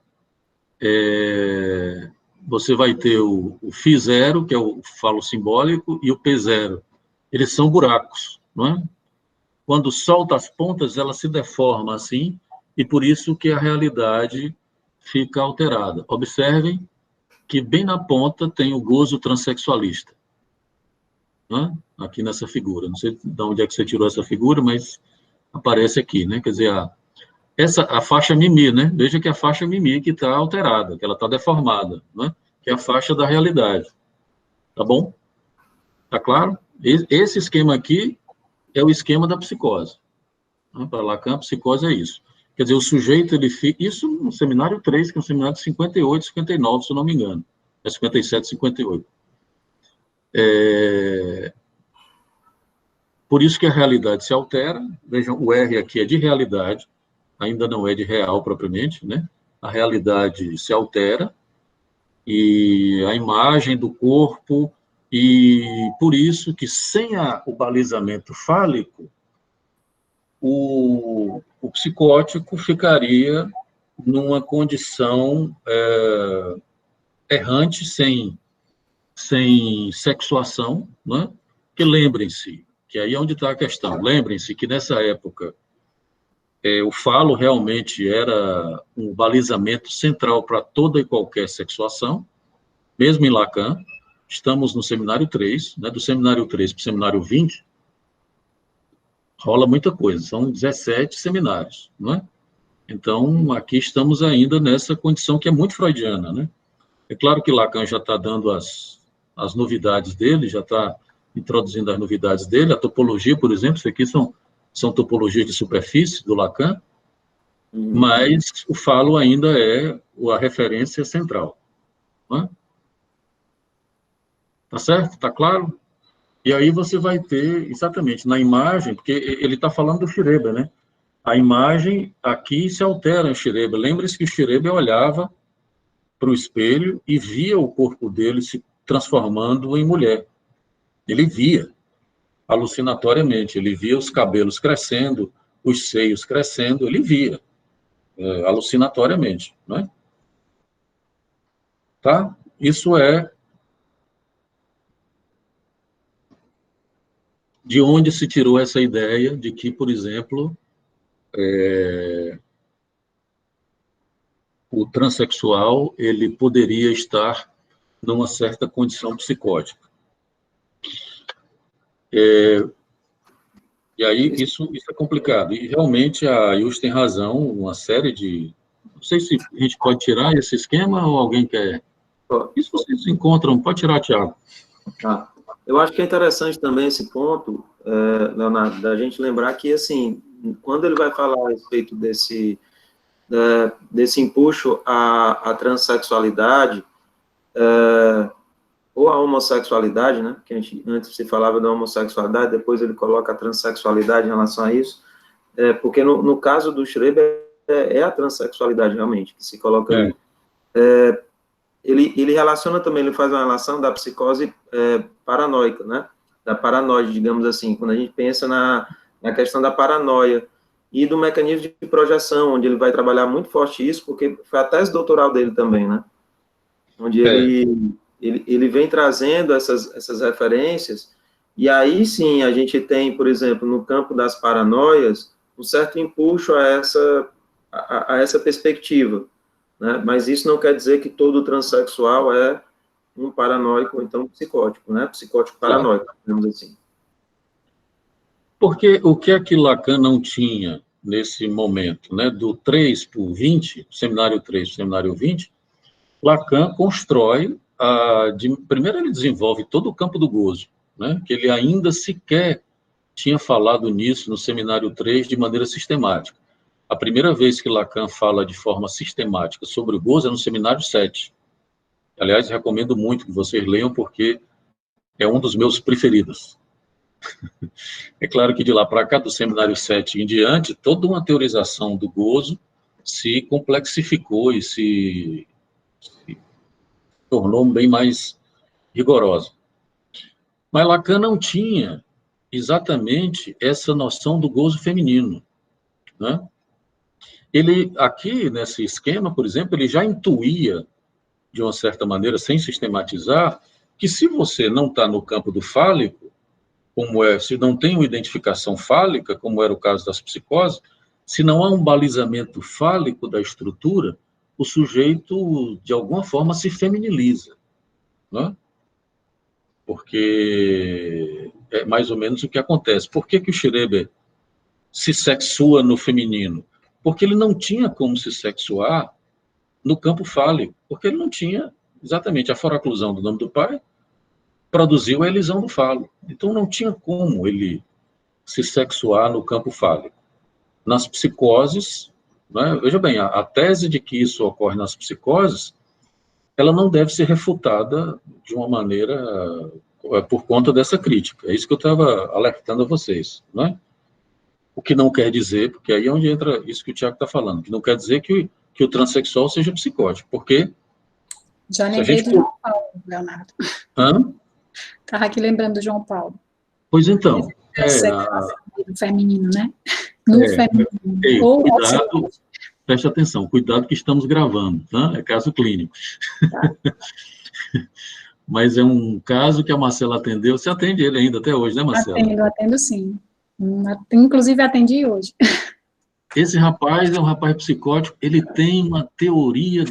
Você vai ter o Φ0, que é o falo simbólico, e o P0. Eles são buracos, não é? Quando solta as pontas, ela se deforma assim, e por isso que a realidade fica alterada. Observem que bem na ponta tem o gozo transexualista. né? Aqui nessa figura. Não sei de onde é que você tirou essa figura, mas aparece aqui, né? Quer dizer, a faixa Mimi, né? Veja que a faixa Mimi que está alterada, que ela está deformada, né? Que é a faixa da realidade. Tá bom? Tá claro? Esse esquema aqui é o esquema da psicose. Né? Para Lacan, a psicose é isso. Quer dizer, o sujeito, ele fica... Isso no seminário 3, que é um seminário de 58, 59, se eu não me engano. É 57, 58. Por isso que a realidade se altera. Vejam, o R aqui é de realidade, ainda não é de real propriamente, né? A realidade se altera e a imagem do corpo, e por isso que sem o balizamento fálico, o psicótico ficaria numa condição errante, sem sexuação, né? Que lembrem-se, que aí é onde está a questão, lembrem-se que nessa época o falo realmente era um balizamento central para toda e qualquer sexuação, mesmo em Lacan. Estamos no seminário 3, né? Do seminário 3 para o seminário 20, rola muita coisa, são 17 seminários, não é? Então, aqui estamos ainda nessa condição que é muito freudiana, né? É claro que Lacan já está dando as novidades dele, já está introduzindo as novidades dele, a topologia, por exemplo, isso aqui são topologias de superfície do Lacan, mas o falo ainda é a referência central. Não é? Tá certo? Tá claro? E aí você vai ter, exatamente, na imagem, porque ele está falando do Schreber, né? A imagem aqui se altera em Schreber. Lembre-se que o Schreber olhava para o espelho e via o corpo dele se transformando em mulher. Ele via, alucinatoriamente, ele via os cabelos crescendo, os seios crescendo, ele via, alucinatoriamente, não é? Tá? Isso é de onde se tirou essa ideia de que, por exemplo, o transexual ele poderia estar numa certa condição psicótica. E aí isso é complicado. E realmente a Yus tem razão, uma série de... Não sei se a gente pode tirar esse esquema ou alguém quer... Isso vocês encontram, pode tirar, Thiago. Tá. Eu acho que é interessante também esse ponto, Leonardo, da gente lembrar que, assim, quando ele vai falar a respeito desse empuxo à transexualidade, ou à homossexualidade, né, que antes se falava da homossexualidade, depois ele coloca a transexualidade em relação a isso, porque no caso do Schreber é a transexualidade realmente, que se coloca ali. Ele relaciona também, ele faz uma relação da psicose paranoica, né, da paranoide, digamos assim, quando a gente pensa na questão da paranoia e do mecanismo de projeção, onde ele vai trabalhar muito forte isso, porque foi a tese doutoral dele também, né, onde ele vem trazendo essas referências, e aí sim a gente tem, por exemplo, no campo das paranoias, um certo empuxo a essa perspectiva, né? Mas isso não quer dizer que todo transexual é um paranoico, ou então psicótico, né? Psicótico paranoico, digamos assim. Porque o que é que Lacan não tinha nesse momento, né? Do 3 para o 20, seminário 3 para o seminário 20, Lacan constrói, primeiro ele desenvolve todo o campo do gozo, né? Que ele ainda sequer tinha falado nisso no seminário 3 de maneira sistemática. A primeira vez que Lacan fala de forma sistemática sobre o gozo é no seminário 7. Aliás, recomendo muito que vocês leiam, porque é um dos meus preferidos. É claro que de lá para cá, do seminário 7 em diante, toda uma teorização do gozo se complexificou e se tornou bem mais rigorosa. Mas Lacan não tinha exatamente essa noção do gozo feminino, né? Ele, aqui, nesse esquema, por exemplo, ele já intuía, de uma certa maneira, sem sistematizar, que se você não está no campo do fálico, se não tem uma identificação fálica, como era o caso das psicoses, se não há um balizamento fálico da estrutura, o sujeito, de alguma forma, se feminiliza, né? porque é mais ou menos o que acontece. Por que o Schreber se sexua no feminino? Porque ele não tinha como se sexuar no campo fálico, porque ele não tinha exatamente a foraclusão do nome do pai, produziu a elisão do falo. Então não tinha como ele se sexuar no campo fálico. Nas psicoses, né, veja bem, a tese de que isso ocorre nas psicoses, ela não deve ser refutada de uma maneira por conta dessa crítica. É isso que eu estava alertando a vocês, né? O que não quer dizer, porque aí é onde entra isso que o Tiago está falando, que não quer dizer que o transexual seja psicótico, porque... Já lembrei do João Paulo, Leonardo. Estava aqui lembrando do João Paulo. Pois então. No feminino, né? No feminino. Cuidado, preste atenção, cuidado que estamos gravando, tá? É caso clínico. Tá. Mas é um caso que a Marcela atendeu. Você atende ele ainda até hoje, né, Marcela? Atendo sim. Inclusive atendi hoje. Esse rapaz é um rapaz psicótico, ele tem uma teoria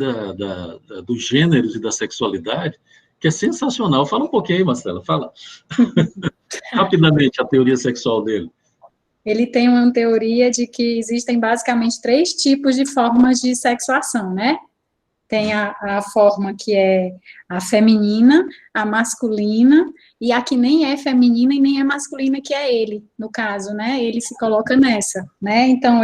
dos gêneros e da sexualidade que é sensacional. Fala um pouquinho aí, Marcela, fala. Rapidamente, a teoria sexual dele. Ele tem uma teoria de que existem basicamente 3 tipos de formas de sexuação, né? Tem a forma que é a feminina, a masculina, e a que nem é feminina e nem é masculina, que é ele, no caso, né? Ele se coloca nessa, né? Então,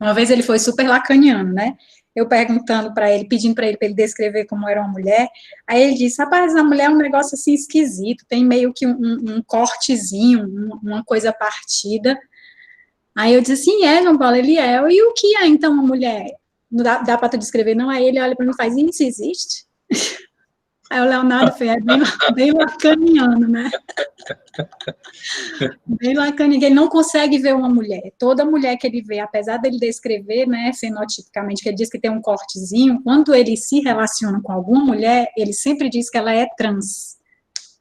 uma vez ele foi super lacaniano, né? Eu perguntando para ele, pedindo para ele descrever como era uma mulher, aí ele disse, rapaz, a mulher é um negócio assim esquisito, tem meio que um cortezinho, uma coisa partida. Aí eu disse, sim, João Paulo, ele é. E o que é, então, uma mulher? Não dá para tu descrever, não? Aí ele olha para mim e faz, isso existe? Aí o Leonardo fez, bem lacaniano, né? Bem lacaniano, ele não consegue ver uma mulher. Toda mulher que ele vê, apesar dele descrever, né, fenotipicamente, que ele diz que tem um cortezinho, quando ele se relaciona com alguma mulher, ele sempre diz que ela é trans,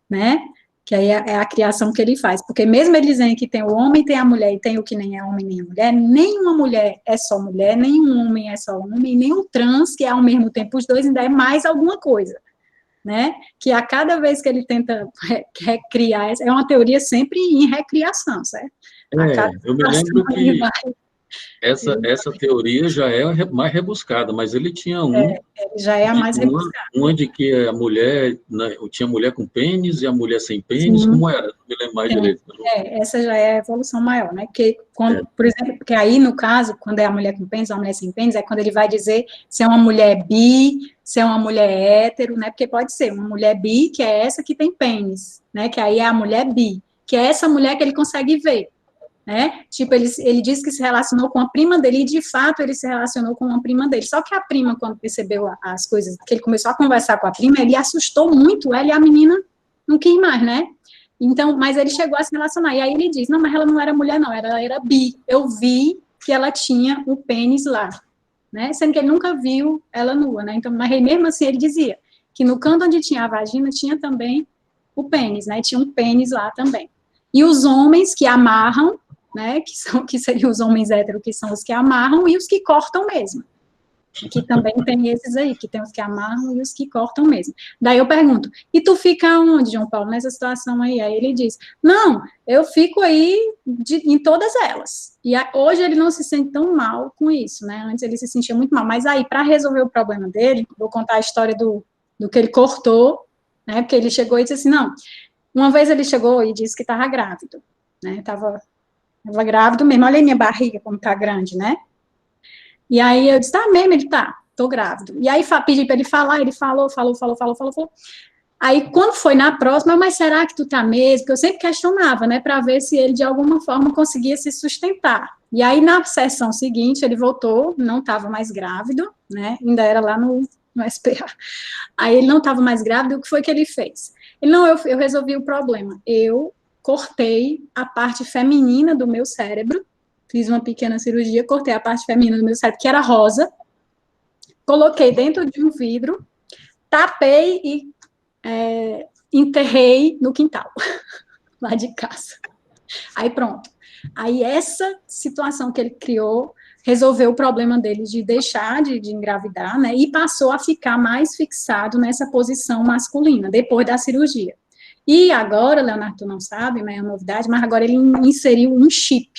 né? Que aí é a criação que ele faz, porque mesmo ele dizendo que tem o homem, tem a mulher, e tem o que nem é homem nem a mulher, nenhuma mulher é só mulher, nenhum homem é só homem, nem um trans, que é ao mesmo tempo os dois, ainda é mais alguma coisa, né? Que a cada vez que ele tenta recriar, é uma teoria sempre em recriação, certo? Eu me lembro que essa teoria já é mais rebuscada, mas ele tinha já é a mais rebuscada. Uma de que a mulher, né, tinha mulher com pênis e a mulher sem pênis, como era? Não me lembro mais direito. Essa já é a evolução maior, né? Porque, por exemplo, porque aí, no caso, quando é a mulher com pênis ou a mulher sem pênis, é quando ele vai dizer se é uma mulher bi, se é uma mulher hétero, né? Porque pode ser uma mulher bi, que é essa que tem pênis, né? Que aí é a mulher bi, que é essa mulher que ele consegue ver. Né? Tipo, ele disse que se relacionou com a prima dele, e de fato ele se relacionou com uma prima dele, só que a prima, quando percebeu as coisas, que ele começou a conversar com a prima, ele assustou muito ela, e a menina não quis mais, né? Então, mas ele chegou a se relacionar, e aí ele diz, não, mas ela não era mulher não, ela era bi, eu vi que ela tinha o pênis lá, né? Sendo que ele nunca viu ela nua, né? Então, mas mesmo assim ele dizia que no canto onde tinha a vagina, tinha também o pênis, né? Tinha um pênis lá também. E os homens que amarram, né, que seriam os homens héteros, que são os que amarram, e os que cortam mesmo. Que também tem esses aí, que tem os que amarram e os que cortam mesmo. Daí eu pergunto, e tu fica onde, João Paulo, nessa situação aí? Aí ele diz, não, eu fico aí em todas elas. E hoje ele não se sente tão mal com isso, né? Antes ele se sentia muito mal. Mas aí, para resolver o problema dele, vou contar a história do que ele cortou, né? Porque ele chegou e disse assim, não, uma vez ele chegou e disse que estava grávido, né? Estava grávido mesmo, olha aí minha barriga como tá grande, né? E aí eu disse, tá mesmo? Ele tá, tô grávido. E aí pedi para ele falar, ele falou. Aí quando foi na próxima, mas será que tu tá mesmo? Porque eu sempre questionava, né, para ver se ele de alguma forma conseguia se sustentar. E aí na sessão seguinte ele voltou, não estava mais grávido, né? Ainda era lá no SPA. Aí ele não estava mais grávido, o que foi que ele fez? Ele, não, eu resolvi o problema. Eu cortei a parte feminina do meu cérebro, fiz uma pequena cirurgia, cortei a parte feminina do meu cérebro, que era rosa, coloquei dentro de um vidro, tapei e enterrei no quintal, lá de casa. Aí pronto. Aí essa situação que ele criou resolveu o problema dele de deixar de engravidar, né, e passou a ficar mais fixado nessa posição masculina, depois da cirurgia. E agora, Leonardo, tu não sabe, mas é uma novidade, mas agora ele inseriu um chip.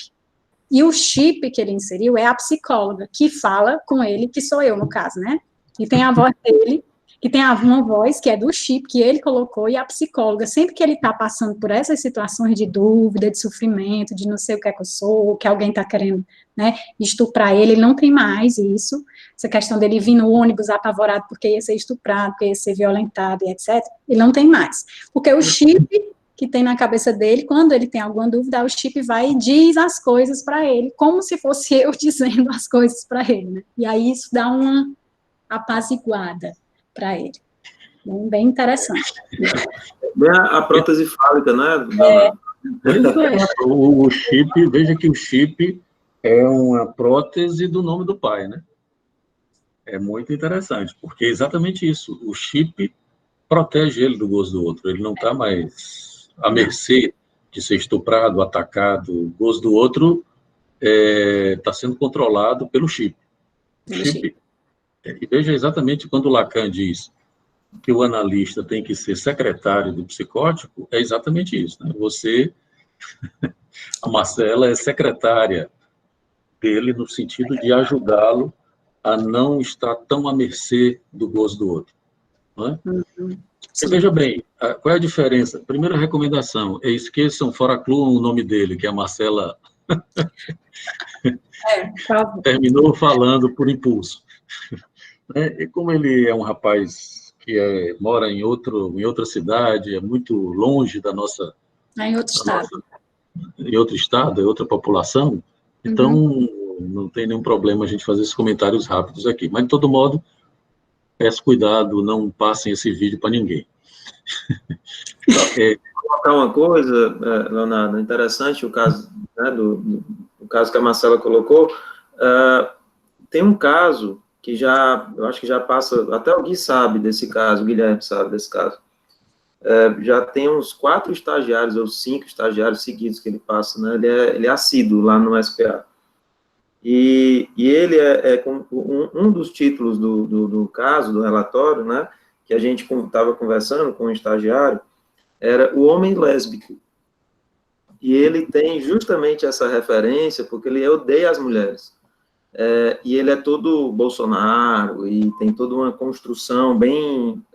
E o chip que ele inseriu é a psicóloga, que fala com ele, que sou eu, no caso, né, e tem a voz dele, que tem uma voz que é do chip que ele colocou, e a psicóloga, sempre que ele está passando por essas situações de dúvida, de sofrimento, de não sei o que é que eu sou, ou que alguém está querendo, né, estuprar ele não tem mais isso, essa questão dele vir no ônibus apavorado porque ia ser estuprado, porque ia ser violentado e etc., ele não tem mais, porque o chip que tem na cabeça dele, quando ele tem alguma dúvida, o chip vai e diz as coisas para ele, como se fosse eu dizendo as coisas para ele, né, e aí isso dá uma apaziguada para ele. Bem interessante. Bem a prótese fálica, né? O chip, veja que o chip é uma prótese do nome do pai, né? É muito interessante, porque é exatamente isso. O chip protege ele do gozo do outro. Ele não está mais à mercê de ser estuprado, atacado. O gozo do outro está sendo controlado pelo chip. O chip. E veja exatamente quando o Lacan diz que o analista tem que ser secretário do psicótico, é exatamente isso, né? A Marcela é secretária dele no sentido de ajudá-lo a não estar tão à mercê do gozo do outro, não é? E veja bem, qual é a diferença? Primeira recomendação, esqueçam, foracluam o nome dele, que a Marcela terminou falando por impulso. E como ele é um rapaz que mora em outra cidade, é muito longe da nossa... Em outro estado. Em outro estado, é outra população, então não tem nenhum problema a gente fazer esses comentários rápidos aqui. Mas, de todo modo, peço cuidado, não passem esse vídeo para ninguém. Colocar uma coisa, Leonardo, interessante o caso, né, o caso que a Marcela colocou. Tem um caso que eu acho que já passa, até o Gui sabe desse caso, o Guilherme sabe desse caso. Já tem uns 4 estagiários ou 5 estagiários seguidos que ele passa, né? Ele é assíduo lá no SPA. E ele um dos títulos do caso, do relatório, né, que a gente estava conversando com o estagiário, era o homem lésbico. E ele tem justamente essa referência, porque ele odeia as mulheres. E ele é todo Bolsonaro, e tem toda uma construção bem,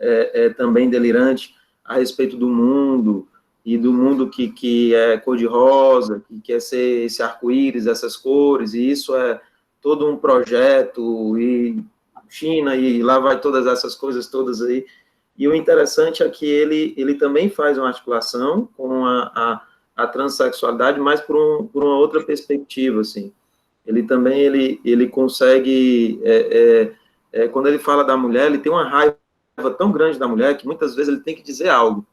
também delirante a respeito do mundo, e do mundo que é cor-de-rosa, que quer ser esse arco-íris, essas cores, e isso é todo um projeto, e China, e lá vai todas essas coisas todas aí. E o interessante é que ele também faz uma articulação com a transexualidade, mas por uma outra perspectiva, assim. Ele também, ele consegue, quando ele fala da mulher, ele tem uma raiva tão grande da mulher, que muitas vezes ele tem que dizer algo,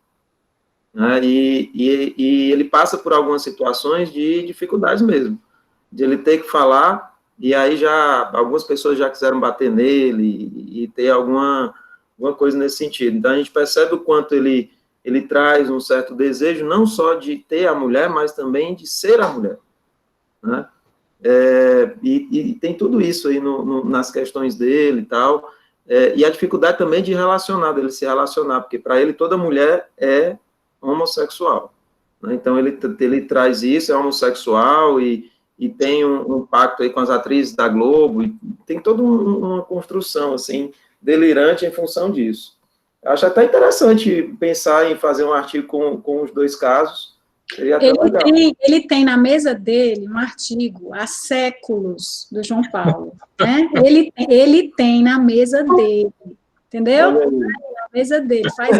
né? E ele passa por algumas situações de dificuldades mesmo, de ele ter que falar, e aí algumas pessoas já quiseram bater nele, e ter alguma coisa nesse sentido. Então, a gente percebe o quanto ele traz um certo desejo, não só de ter a mulher, mas também de ser a mulher, né? E tem tudo isso aí nas questões dele e tal, e a dificuldade também de dele se relacionar, porque para ele toda mulher é homossexual, né? Então ele traz isso, é homossexual, e tem um pacto aí com as atrizes da Globo, e tem toda uma construção, assim, delirante em função disso. Acho até interessante pensar em fazer um artigo com os 2 casos. Seria até legal. Ele tem na mesa dele um artigo há séculos do João Paulo, né? Ele tem na mesa dele, entendeu? Na mesa dele, faz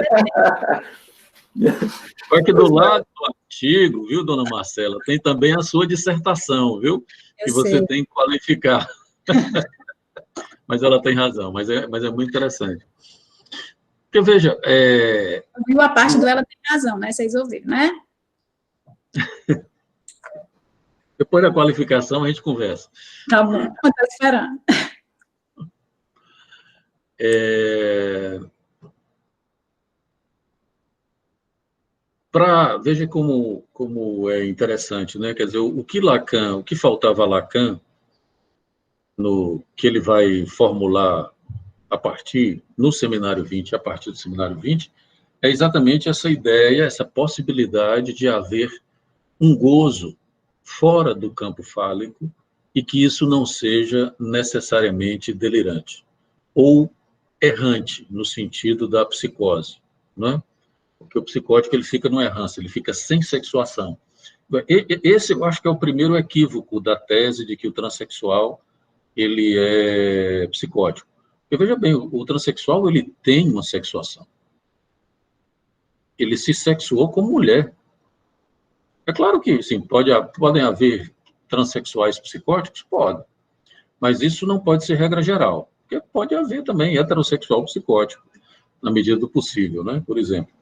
Só que do lado do artigo, viu, dona Marcela, tem também a sua dissertação, viu? Que você tem que qualificar. Mas ela tem razão, mas é muito interessante. Porque, veja... Viu a parte do ela tem razão, né? Vocês ouviram, né? Depois da qualificação, a gente conversa. Tá bom, estou esperando. Veja como é interessante, né? Quer dizer, o que faltava a Lacan que ele vai formular no Seminário 20, a partir do Seminário 20, é exatamente essa ideia, essa possibilidade de haver um gozo fora do campo fálico e que isso não seja necessariamente delirante ou errante, no sentido da psicose, não é? Porque o psicótico ele fica no errância, ele fica sem sexuação. Esse eu acho que é o primeiro equívoco da tese de que o transexual ele é psicótico. Porque, veja bem, o transexual ele tem uma sexuação. Ele se sexuou como mulher. É claro que, sim, podem haver transexuais psicóticos? Pode. Mas isso não pode ser regra geral. Porque pode haver também heterossexual psicótico, na medida do possível, né? Por exemplo.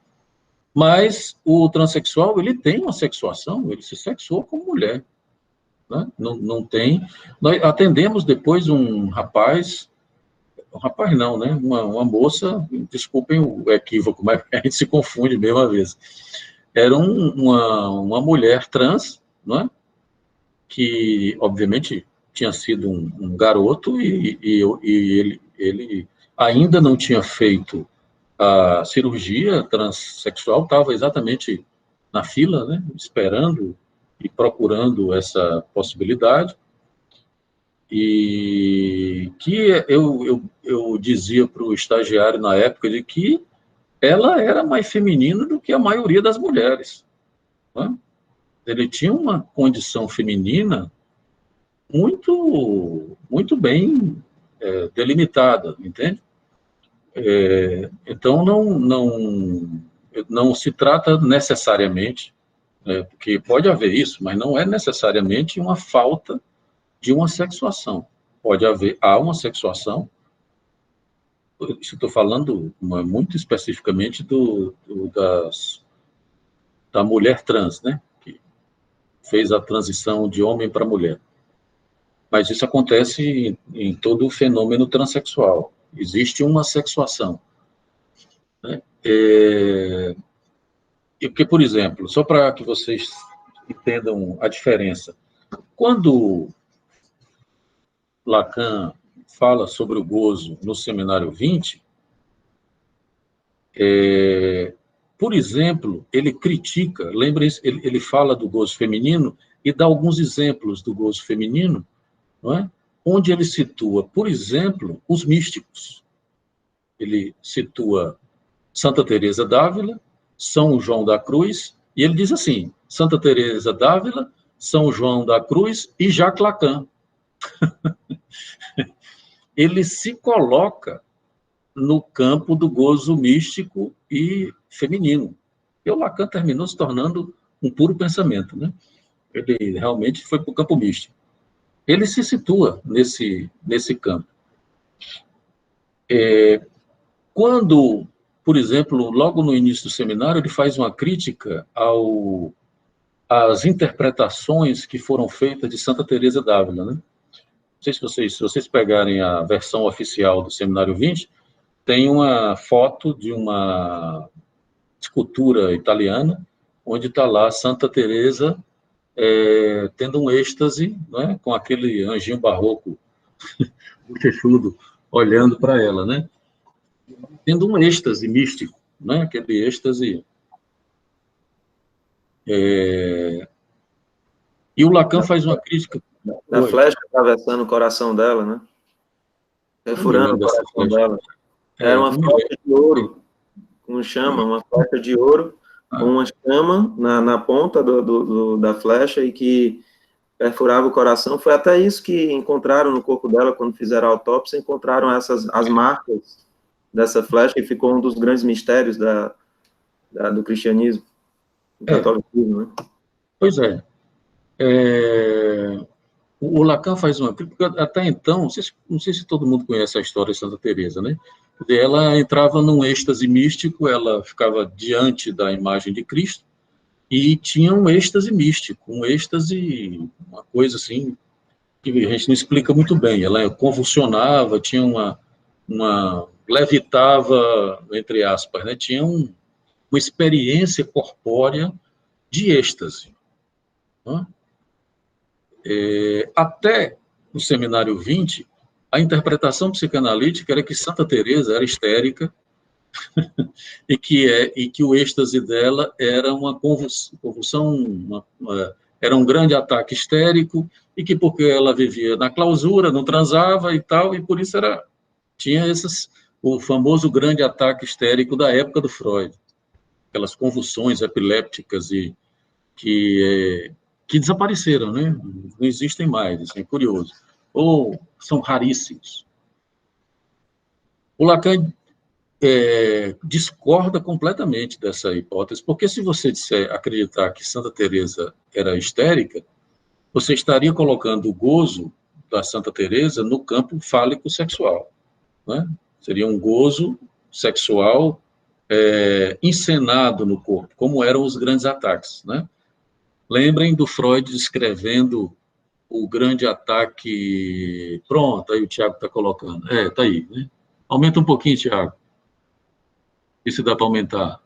Mas o transexual, ele tem uma sexuação, ele se sexuou como mulher. Né? Não tem... Nós atendemos depois um rapaz não, né? Uma moça, desculpem o equívoco, mas a gente se confunde mesmo às vezes. Era uma mulher trans, não é? Que, obviamente, tinha sido um garoto e ele ainda não tinha feito a cirurgia transexual, estava exatamente na fila, né? Esperando e procurando essa possibilidade. E que eu dizia para o estagiário na época de que ela era mais feminina do que a maioria das mulheres. Né? Ele tinha uma condição feminina muito bem delimitada, entende? Então, não se trata necessariamente, porque pode haver isso, mas não é necessariamente uma falta de uma sexuação. Há uma sexuação, estou falando muito especificamente da mulher trans, né? Que fez a transição de homem para mulher. Mas isso acontece em todo o fenômeno transexual. Existe uma sexuação. Né? Porque, por exemplo, só para que vocês entendam a diferença, quando Lacan fala sobre o gozo no Seminário 20, por exemplo, ele critica, lembrem-se, ele fala do gozo feminino e dá alguns exemplos do gozo feminino, não é? Onde ele situa, por exemplo, os místicos. Ele situa Santa Teresa d'Ávila, São João da Cruz, e ele diz assim, Santa Teresa d'Ávila, São João da Cruz e Jacques Lacan. Ele se coloca no campo do gozo místico e feminino. E o Lacan terminou se tornando um puro pensamento, né? Ele realmente foi para o campo místico. Ele se situa nesse campo. Quando, por exemplo, logo no início do seminário, ele faz uma crítica às interpretações que foram feitas de Santa Teresa d'Ávila, né? Não sei se vocês pegarem a versão oficial do Seminário 20, tem uma foto de uma escultura italiana, onde está lá Santa Teresa tendo um êxtase, né, com aquele anjinho barroco, bochechudo, olhando para ela, né? Tendo um êxtase místico, né? Aquele êxtase. E o Lacan faz uma crítica. A flecha atravessando o coração dela, né? Perfurando o coração dela. Era uma flecha de ouro, com chama, uma flecha de ouro, com uma chama na ponta da flecha e que perfurava o coração. Foi até isso que encontraram no corpo dela quando fizeram a autópsia, encontraram as marcas dessa flecha, e ficou um dos grandes mistérios do cristianismo, do catolicismo, né? Pois é. O Lacan faz uma crítica, até então, não sei se todo mundo conhece a história de Santa Teresa, né? Ela entrava num êxtase místico, ela ficava diante da imagem de Cristo e tinha um êxtase místico, uma coisa assim, que a gente não explica muito bem. Ela convulsionava, tinha levitava, entre aspas, né? Tinha uma experiência corpórea de êxtase. Né? Até no seminário 20, a interpretação psicanalítica era que Santa Teresa era histérica e que o êxtase dela era uma convulsão, era um grande ataque histérico, e que porque ela vivia na clausura, não transava e tal, e por isso tinha o famoso grande ataque histérico da época do Freud, aquelas convulsões epilépticas que desapareceram, né? Não existem mais, isso é curioso, ou são raríssimos. O Lacan discorda completamente dessa hipótese, porque se você acreditar que Santa Teresa era histérica, você estaria colocando o gozo da Santa Teresa no campo fálico sexual, né? Seria um gozo sexual encenado no corpo, como eram os grandes ataques, né? Lembrem do Freud descrevendo o grande ataque. Pronto, aí o Tiago está colocando. Está aí, né? Aumenta um pouquinho, Tiago. E se dá para aumentar?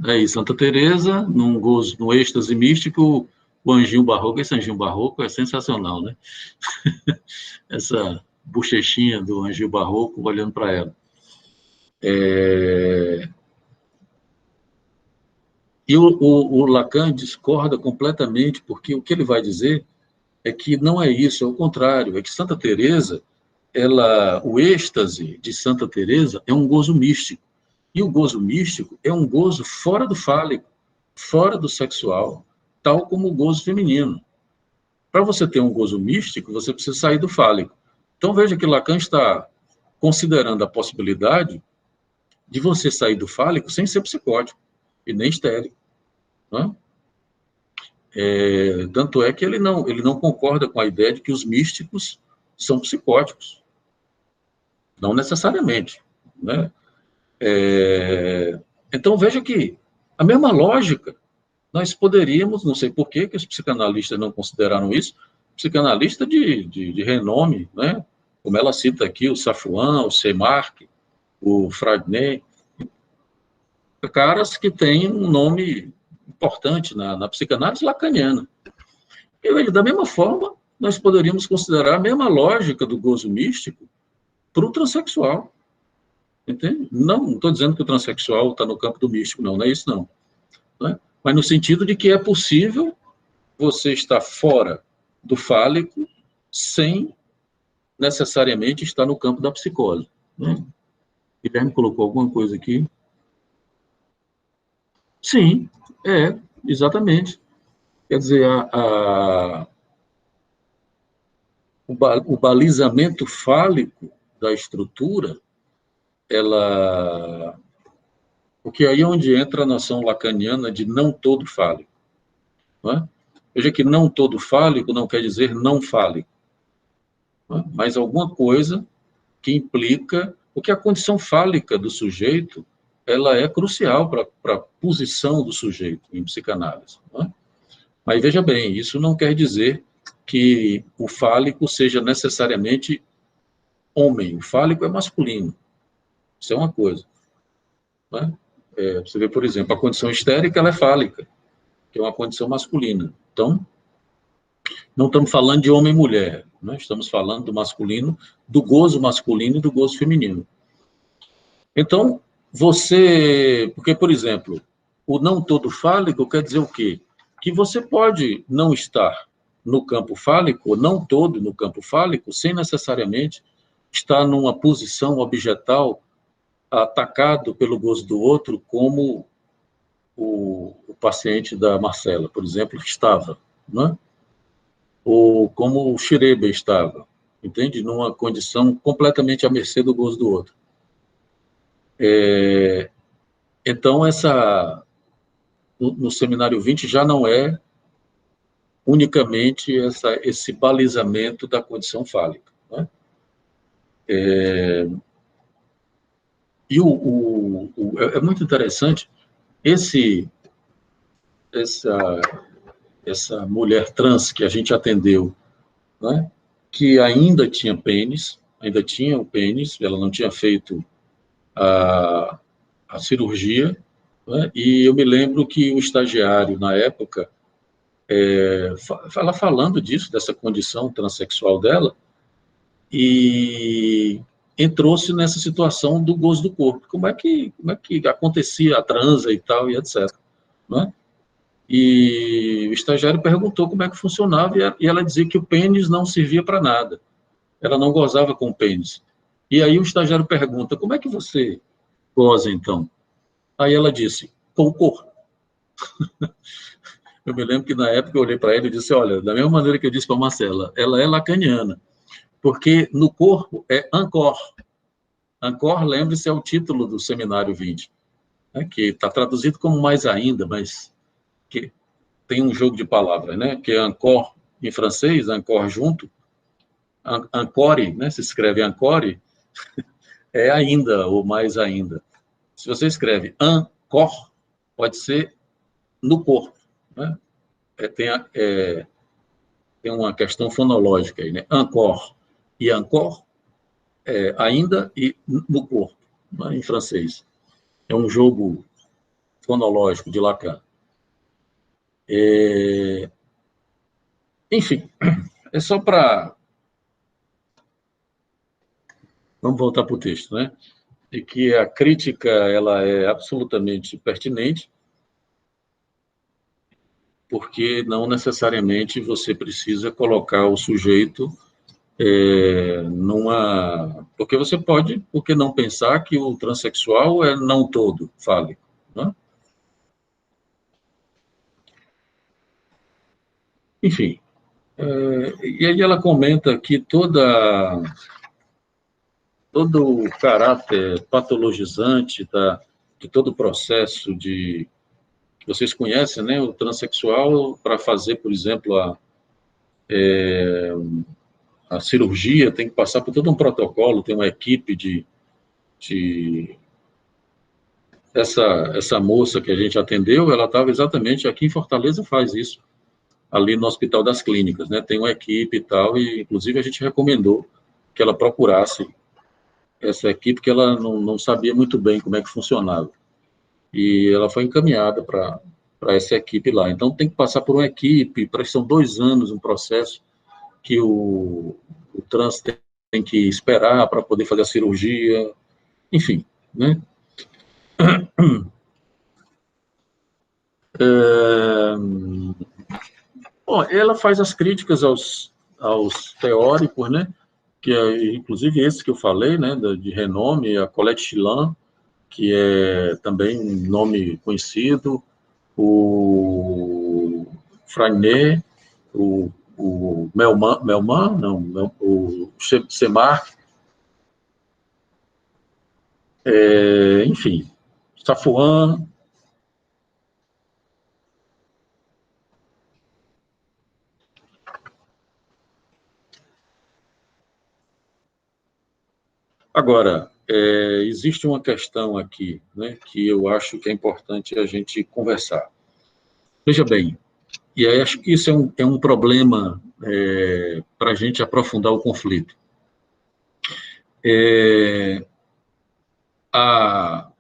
Aí, Santa Teresa, no êxtase místico, o anjinho barroco, esse anjinho barroco é sensacional, né? Essa bochechinha do anjinho barroco olhando para ela. E o Lacan discorda completamente, porque o que ele vai dizer é que não é isso, é o contrário, é que Santa Teresa, o êxtase de Santa Teresa é um gozo místico. E o gozo místico é um gozo fora do fálico, fora do sexual, tal como o gozo feminino. Para você ter um gozo místico, você precisa sair do fálico. Então, veja que Lacan está considerando a possibilidade de você sair do fálico sem ser psicótico e nem histérico. Né? Tanto é que ele não concorda com a ideia de que os místicos são psicóticos. Não necessariamente. Né? Então, veja que a mesma lógica, nós poderíamos, não sei por que os psicanalistas não consideraram isso, psicanalista de renome, né? Como ela cita aqui, o Safwan, o Semarck, o Fradney, caras que têm um nome importante na psicanálise lacaniana. E, da mesma forma, nós poderíamos considerar a mesma lógica do gozo místico para o transexual. Entende? Não estou dizendo que o transexual está no campo do místico, não é isso, não. Né? Mas no sentido de que é possível você estar fora do fálico sem necessariamente estar no campo da psicose. Né? Guilherme colocou alguma coisa aqui? Sim, exatamente. Quer dizer, o balizamento fálico da estrutura, porque aí é onde entra a noção lacaniana de não todo fálico. Não é? Veja que não todo fálico não quer dizer não fálico, não é? Mas alguma coisa que implica, porque a condição fálica do sujeito ela é crucial para a posição do sujeito em psicanálise. Não é? Mas veja bem, isso não quer dizer que o fálico seja necessariamente homem. O fálico é masculino. Isso é uma coisa. Né? Você vê, por exemplo, a condição histérica ela é fálica, que é uma condição masculina. Então, não estamos falando de homem e mulher, né? Estamos falando do masculino, do gozo masculino e do gozo feminino. Então, porque, por exemplo, o não todo fálico quer dizer o quê? Que você pode não estar no campo fálico, ou não todo no campo fálico, sem necessariamente estar numa posição objetal atacado pelo gozo do outro, como o paciente da Marcela, por exemplo, estava, né? Ou como o Schreber estava, entende? Numa condição completamente à mercê do gozo do outro. Então, no seminário 20 já não é unicamente esse balizamento da condição fálica. Né? E é muito interessante essa mulher trans que a gente atendeu, né? Que ainda tinha o pênis, ela não tinha feito a cirurgia, né? E eu me lembro que o estagiário, na época, ela falando disso, dessa condição transexual dela, e entrou-se nessa situação do gozo do corpo. Como é que acontecia a transa e tal, e etc. Né? E o estagiário perguntou como é que funcionava, e ela dizia que o pênis não servia para nada. Ela não gozava com o pênis. E aí o estagiário pergunta, como é que você goza, então? Aí ela disse, com o corpo. Eu me lembro que na época eu olhei para ele e disse, olha, da mesma maneira que eu disse para a Marcela, ela é lacaniana, porque no corpo é ancor. Ancor, lembre-se, é o título do Seminário 20, né, que está traduzido como mais ainda, mas que tem um jogo de palavras, né, que é ancor em francês, ancor junto, ancore, né, se escreve ancore, é ainda ou mais ainda. Se você escreve ancor, pode ser no corpo, né? Tem uma questão fonológica aí, né? Ancor e ancor, ainda e no corpo, né? Em francês. É um jogo fonológico de Lacan. Enfim, é só para... Vamos voltar para o texto, né? De que a crítica ela é absolutamente pertinente, porque não necessariamente você precisa colocar o sujeito numa... Porque você pode, por que não pensar que o transexual é não todo fálico, né? Enfim, e aí ela comenta que todo o caráter patologizante de todo o processo que vocês conhecem, né, o transexual, para fazer, por exemplo, a cirurgia, tem que passar por todo um protocolo, tem uma equipe essa moça que a gente atendeu, ela estava exatamente aqui em Fortaleza, faz isso, ali no Hospital das Clínicas, né, tem uma equipe e tal, e inclusive a gente recomendou que ela procurasse essa equipe, que ela não sabia muito bem como é que funcionava. E ela foi encaminhada para essa equipe lá. Então, tem que passar por uma equipe, são 2 anos um processo que o trans tem que esperar para poder fazer a cirurgia, enfim, né? Bom, ela faz as críticas aos teóricos, né? Que é, inclusive, esse que eu falei, né? De renome, a Colette Chilin, que é também um nome conhecido, o Frainet, o Melman, não, o Semark, enfim, Safouin. Agora, existe uma questão aqui, né, que eu acho que é importante a gente conversar. Veja bem, e aí acho que isso é um problema para a gente aprofundar o conflito. Não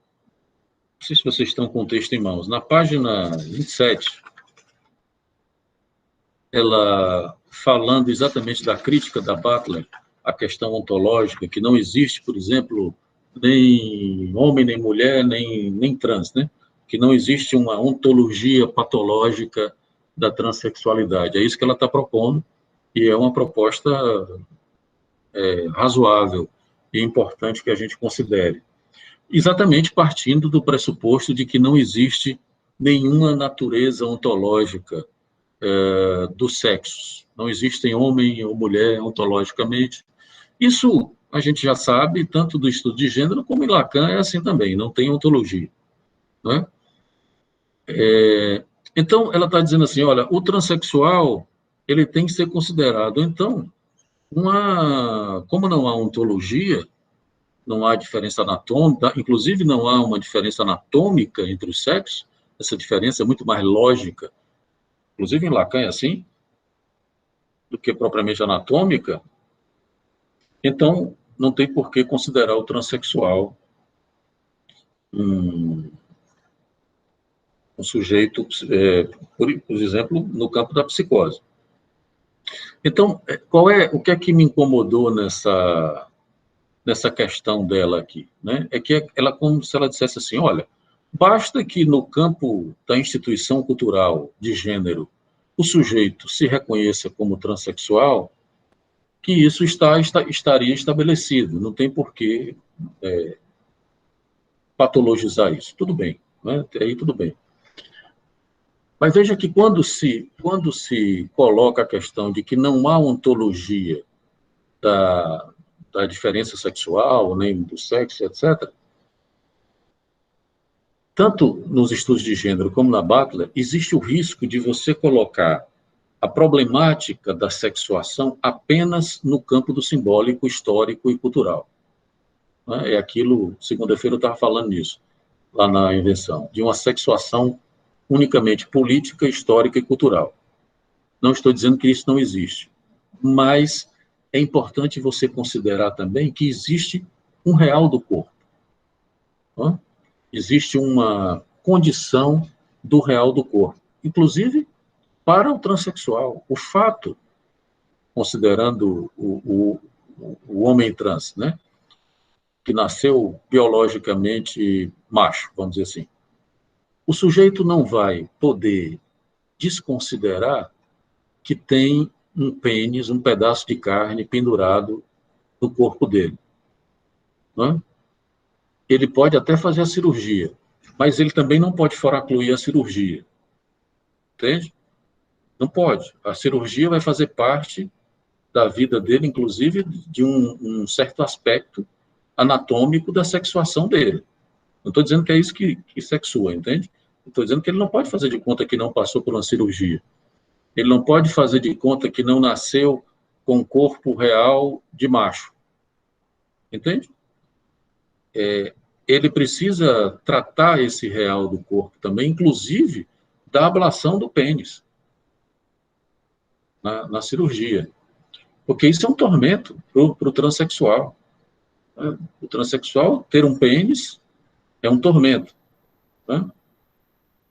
sei se vocês estão com o texto em mãos. Na página 27, ela falando exatamente da crítica da Butler, a questão ontológica, que não existe, por exemplo, nem homem, nem mulher, nem trans, né? Que não existe uma ontologia patológica da transexualidade. É isso que ela está propondo, e é uma proposta razoável e importante que a gente considere. Exatamente partindo do pressuposto de que não existe nenhuma natureza ontológica dos sexos. Não existem homem ou mulher ontologicamente. Isso a gente já sabe, tanto do estudo de gênero como em Lacan é assim também, não tem ontologia. Né? Então, ela está dizendo assim, olha, o transexual ele tem que ser considerado, então, como não há ontologia, não há diferença anatômica, inclusive não há uma diferença anatômica entre os sexos, essa diferença é muito mais lógica, inclusive em Lacan é assim, do que propriamente anatômica, então não tem por que considerar o transexual um sujeito, por exemplo, no campo da psicose. Então, o que é que me incomodou nessa questão dela aqui, né? É que ela, como se ela dissesse assim, olha, basta que no campo da instituição cultural de gênero o sujeito se reconheça como transexual, que isso estaria estabelecido, não tem por que patologizar isso. Tudo bem, né? Até aí tudo bem. Mas veja que quando se coloca a questão de que não há ontologia da diferença sexual, nem do sexo, etc., tanto nos estudos de gênero como na Butler, existe o risco de você colocar a problemática da sexuação apenas no campo do simbólico, histórico e cultural. É aquilo, segunda-feira eu estava falando nisso, lá na invenção, de uma sexuação unicamente política, histórica e cultural. Não estou dizendo que isso não existe, mas é importante você considerar também que existe um real do corpo. Não? Existe uma condição do real do corpo, inclusive para o transexual. O fato, considerando o homem trans, né, que nasceu biologicamente macho, vamos dizer assim, o sujeito não vai poder desconsiderar que tem um pênis, um pedaço de carne pendurado no corpo dele. Não é? Ele pode até fazer a cirurgia, mas ele também não pode foracluir a cirurgia. Entende? Não pode. A cirurgia vai fazer parte da vida dele, inclusive de um certo aspecto anatômico da sexuação dele. Não estou dizendo que é isso que sexua, entende? Estou dizendo que ele não pode fazer de conta que não passou por uma cirurgia. Ele não pode fazer de conta que não nasceu com um corpo real de macho. Entende? Ele precisa tratar esse real do corpo também, inclusive da ablação do pênis na cirurgia. Porque isso é um tormento para o transexual. O transexual ter um pênis é um tormento. Né?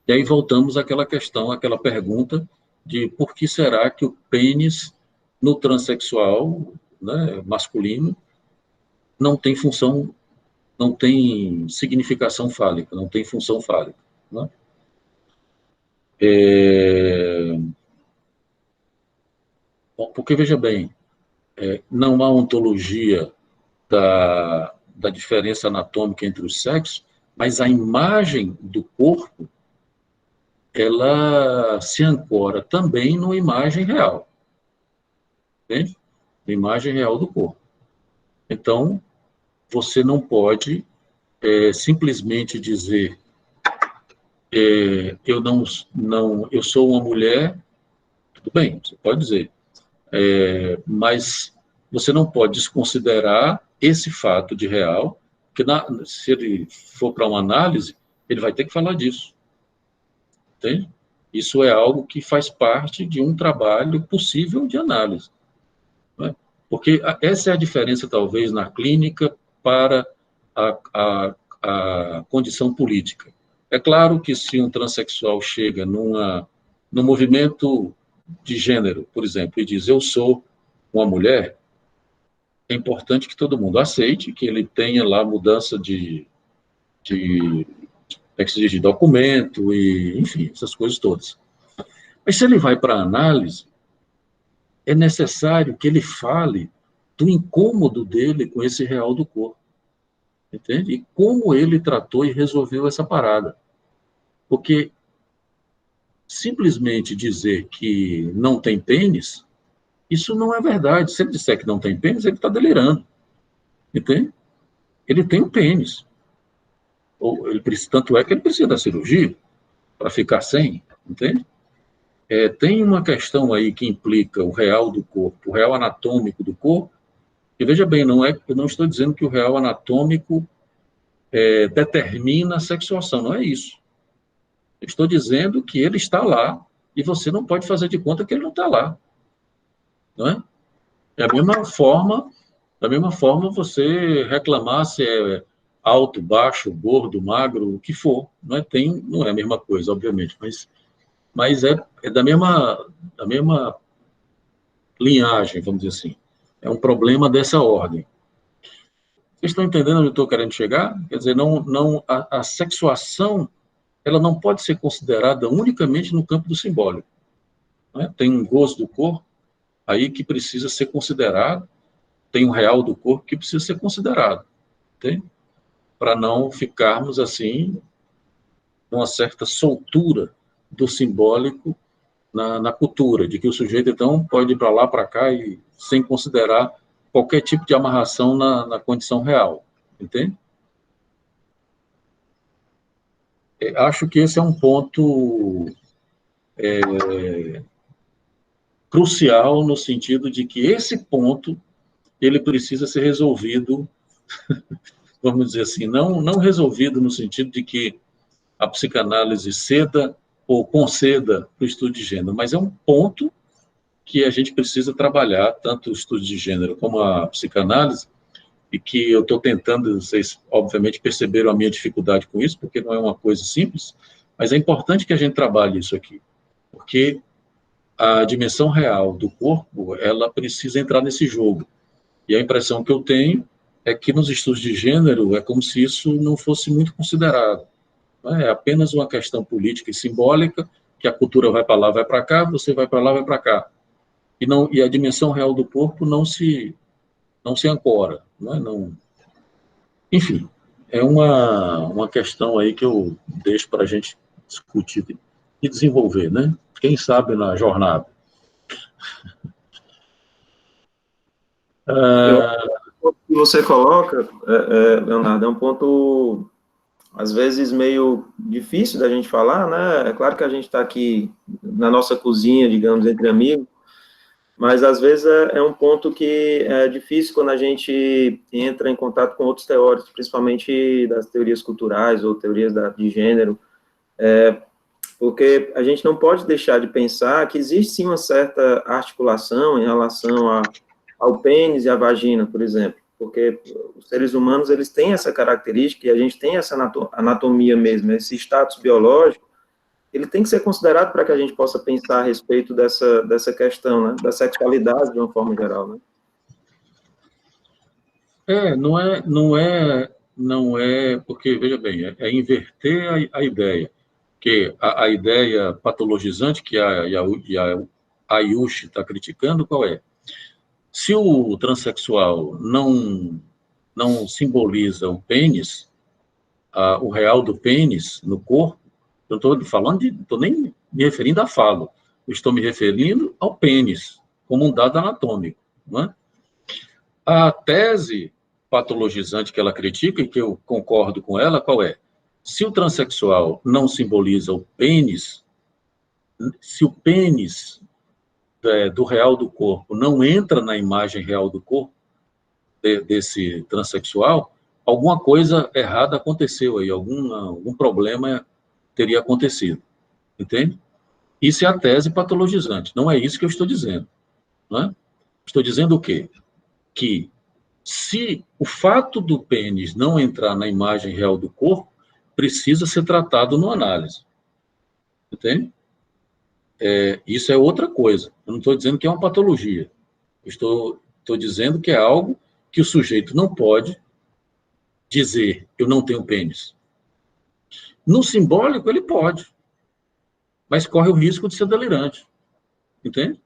E aí voltamos àquela questão, àquela pergunta de por que será que o pênis no transexual, né, masculino, não tem função, não tem significação fálica, não tem função fálica. Né? Bom, porque, veja bem, não há ontologia da diferença anatômica entre os sexos, mas a imagem do corpo, ela se ancora também numa imagem real. Entende? Na imagem real do corpo. Então, você não pode simplesmente dizer eu sou uma mulher, tudo bem, você pode dizer, mas você não pode desconsiderar esse fato de real, que se ele for para uma análise, ele vai ter que falar disso. Entende? Isso é algo que faz parte de um trabalho possível de análise. Né? Porque essa é a diferença, talvez, na clínica para a condição política. É claro que se um transexual chega no movimento de gênero, por exemplo, e diz, eu sou uma mulher, é importante que todo mundo aceite, que ele tenha lá mudança de documento, e, enfim, essas coisas todas. Mas se ele vai para a análise, é necessário que ele fale do incômodo dele com esse real do corpo. Entende? E como ele tratou e resolveu essa parada. Porque simplesmente dizer que não tem pênis, isso não é verdade. Se ele disser que não tem pênis, ele está delirando. Entende? Ele tem um pênis. Tanto é que ele precisa da cirurgia para ficar sem, entende? Tem uma questão aí que implica o real do corpo, o real anatômico do corpo, e veja bem, eu não estou dizendo que o real anatômico determina a sexuação, não é isso. Eu estou dizendo que ele está lá e você não pode fazer de conta que ele não está lá. Não é? Da mesma forma você reclamar se é alto, baixo, gordo, magro, o que for, não é a mesma coisa, obviamente, mas é da mesma linhagem, vamos dizer assim. É um problema dessa ordem. Vocês estão entendendo onde eu estou querendo chegar? Quer dizer, a sexuação, ela não pode ser considerada unicamente no campo do simbólico. Né? Tem um gozo do corpo aí que precisa ser considerado, tem um real do corpo que precisa ser considerado, para não ficarmos, assim, numa certa soltura do simbólico na cultura, de que o sujeito, então, pode ir para lá, para cá, e sem considerar qualquer tipo de amarração na condição real, entende? Acho que esse é um ponto crucial, no sentido de que esse ponto ele precisa ser resolvido, vamos dizer assim, não resolvido no sentido de que a psicanálise ceda ou conceda para o estudo de gênero, mas é um ponto que a gente precisa trabalhar, tanto o estudo de gênero como a psicanálise, e que eu estou tentando, vocês obviamente perceberam a minha dificuldade com isso, porque não é uma coisa simples, mas é importante que a gente trabalhe isso aqui, porque a dimensão real do corpo, ela precisa entrar nesse jogo. E a impressão que eu tenho é que nos estudos de gênero é como se isso não fosse muito considerado. É apenas uma questão política e simbólica, que a cultura vai para lá, vai para cá, você vai para lá, vai para cá. E a dimensão real do corpo não se ancora. Enfim, é uma questão aí que eu deixo para a gente discutir e desenvolver, né? Quem sabe na jornada. O que você coloca, Leonardo, é um ponto, às vezes, meio difícil da gente falar, né? É claro que a gente está aqui na nossa cozinha, digamos, entre amigos, mas, às vezes, é um ponto que é difícil quando a gente entra em contato com outros teóricos, principalmente das teorias culturais ou teorias de gênero, porque a gente não pode deixar de pensar que existe, sim, uma certa articulação em relação ao pênis e à vagina, por exemplo, porque os seres humanos, eles têm essa característica, e a gente tem essa anatomia mesmo, esse status biológico, ele tem que ser considerado para que a gente possa pensar a respeito dessa questão, né, da sexualidade de uma forma geral, né? Não é, porque, veja bem, é inverter a ideia, que a ideia patologizante que a Ayush está criticando, qual é? Se o transexual não simboliza o pênis, o real do pênis no corpo, eu estou falando estou nem me referindo à fala, eu estou me referindo ao pênis, como um dado anatômico, não é? A tese patologizante que ela critica, e que eu concordo com ela, qual é? Se o transexual não simboliza o pênis, se o pênis do real do corpo não entra na imagem real do corpo desse transexual, alguma coisa errada aconteceu aí, algum problema teria acontecido, entende? Isso é a tese patologizante, não é isso que eu estou dizendo, não é? Estou dizendo o quê? Que se o fato do pênis não entrar na imagem real do corpo, precisa ser tratado no análise, entende? Isso é outra coisa, eu não estou dizendo que é uma patologia, estou dizendo que é algo que o sujeito não pode dizer, eu não tenho pênis. No simbólico, ele pode, mas corre o risco de ser delirante, entende?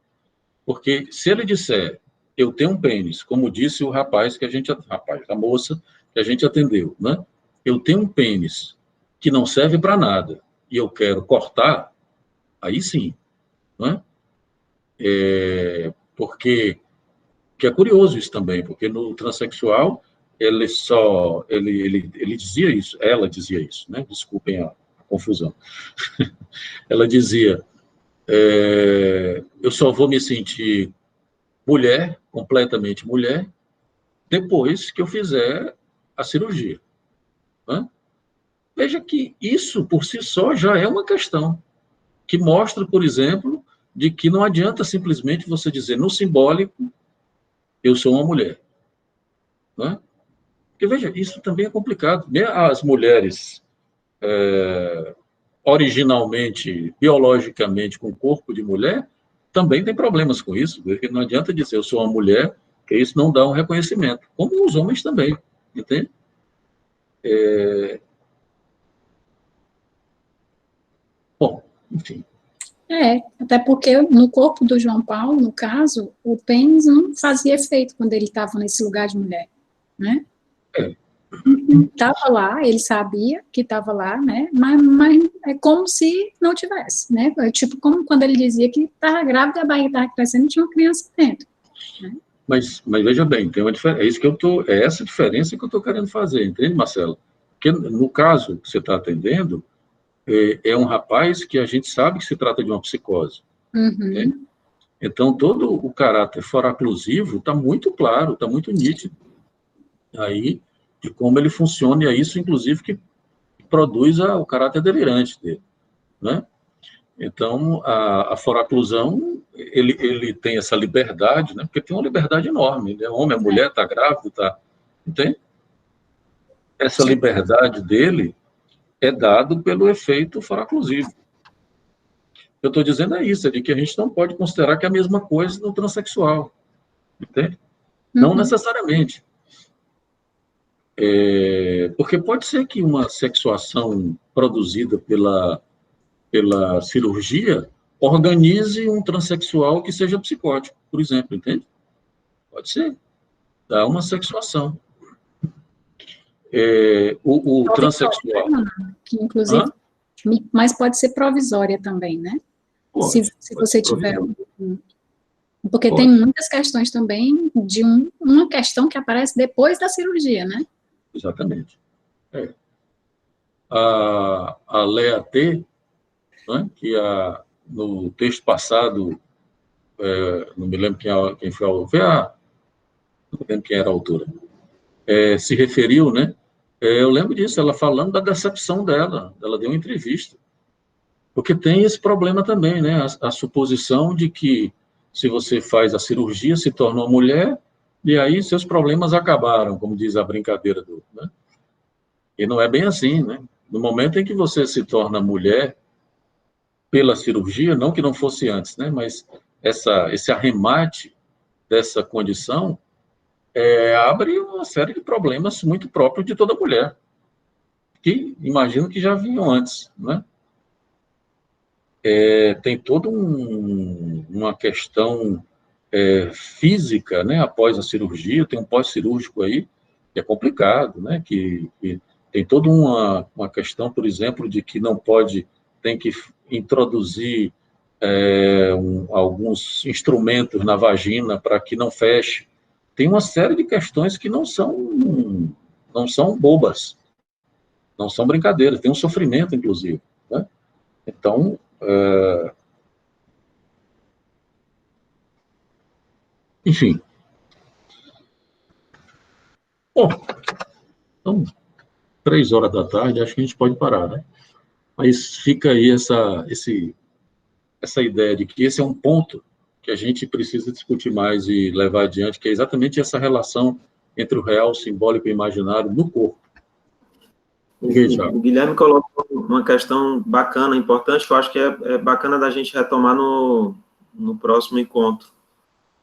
Porque se ele disser, eu tenho um pênis, como disse o a moça que a gente atendeu, né? Eu tenho um pênis que não serve para nada e eu quero cortar, aí sim, né? Porque é curioso isso também, porque no transexual ele dizia isso, ela dizia isso, né? Desculpem a confusão. Ela dizia, eu só vou me sentir mulher, completamente mulher, depois que eu fizer a cirurgia. Né? Veja que isso, por si só, já é uma questão que mostra, por exemplo, de que não adianta simplesmente você dizer, no simbólico, eu sou uma mulher. Né? Porque, veja, isso também é complicado. As mulheres, originalmente, biologicamente, com corpo de mulher, também têm problemas com isso, porque não adianta dizer eu sou uma mulher, que isso não dá um reconhecimento, como os homens também, entende? Bom, enfim. Até porque no corpo do João Paulo, no caso, o pênis não fazia efeito quando ele estava nesse lugar de mulher, né? Estava lá, ele sabia que estava lá, né? Mas é como se não tivesse, né? É tipo como quando ele dizia que estava grávida, a barriga estava crescendo e tinha uma criança dentro. Né? Mas veja bem, tem uma diferença. É essa diferença que eu estou querendo fazer, entende, Marcelo? Porque no caso que você está atendendo, é um rapaz que a gente sabe que se trata de uma psicose. Né? Então, todo o caráter foraclusivo está muito claro, está muito nítido. Aí, de como ele funciona, e é isso, inclusive, que produz o caráter delirante dele. Né? Então, a foraclusão, ele tem essa liberdade, né? Porque tem uma liberdade enorme. Ele é homem, é mulher, está grávido, está... Entende? Essa liberdade dele é dado pelo efeito foraclusivo. Eu estou dizendo isso, é de que a gente não pode considerar que é a mesma coisa no transexual. Entende? Não necessariamente. Porque pode ser que uma sexuação produzida pela cirurgia organize um transexual que seja psicótico, por exemplo, entende? Pode ser. Dá uma sexuação. O transexual... Que, inclusive, mas pode ser provisória também, né? Pode, se você tiver... Porque pode. tem muitas questões também de uma questão que aparece depois da cirurgia, né? Exatamente. A Lea T, né, que no texto passado, não me lembro quem foi não me lembro quem era a autora, se referiu, né? Eu lembro disso, ela falando da decepção dela, ela deu uma entrevista. Porque tem esse problema também, né? A suposição de que se você faz a cirurgia, se torna uma mulher, e aí seus problemas acabaram, como diz a brincadeira né? E não é bem assim, né? No momento em que você se torna mulher pela cirurgia, não que não fosse antes, né? Mas esse arremate dessa condição abre uma série de problemas muito próprios de toda mulher, que imagino que já vinham antes, né? Tem toda uma questão física, né? Após a cirurgia, tem um pós-cirúrgico aí que é complicado, né? Que tem toda uma questão, por exemplo, de que não pode, tem que introduzir alguns instrumentos na vagina para que não feche. Tem uma série de questões que não são bobas, não são brincadeiras, tem um sofrimento, inclusive. Né? Então, enfim. Bom, então, 3 horas da tarde, acho que a gente pode parar, né? Mas fica aí essa ideia de que esse é um ponto que a gente precisa discutir mais e levar adiante, que é exatamente essa relação entre o real, o simbólico e o imaginário no corpo. O Guilherme colocou uma questão bacana, importante, que eu acho que é bacana da gente retomar no próximo encontro.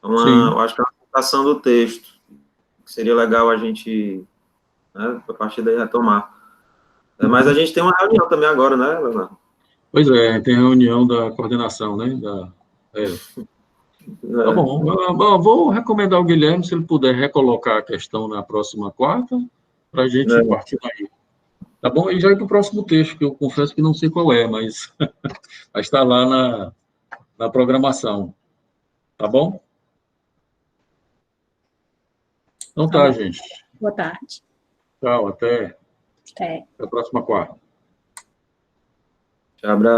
Eu acho que é uma citação do texto, que seria legal a gente, né, a partir daí, retomar. Mas a gente tem uma reunião também agora, né, Leonardo? Pois é, tem a reunião da coordenação, né? Tá bom. Vou recomendar ao Guilherme, se ele puder recolocar a questão na próxima quarta, para a gente partir daí. Tá bom? E já ir para o próximo texto, que eu confesso que não sei qual é, mas está lá na programação. Tá bom? Então tá, gente. Boa tarde. Tchau, até Até. a próxima quarta. Abraço.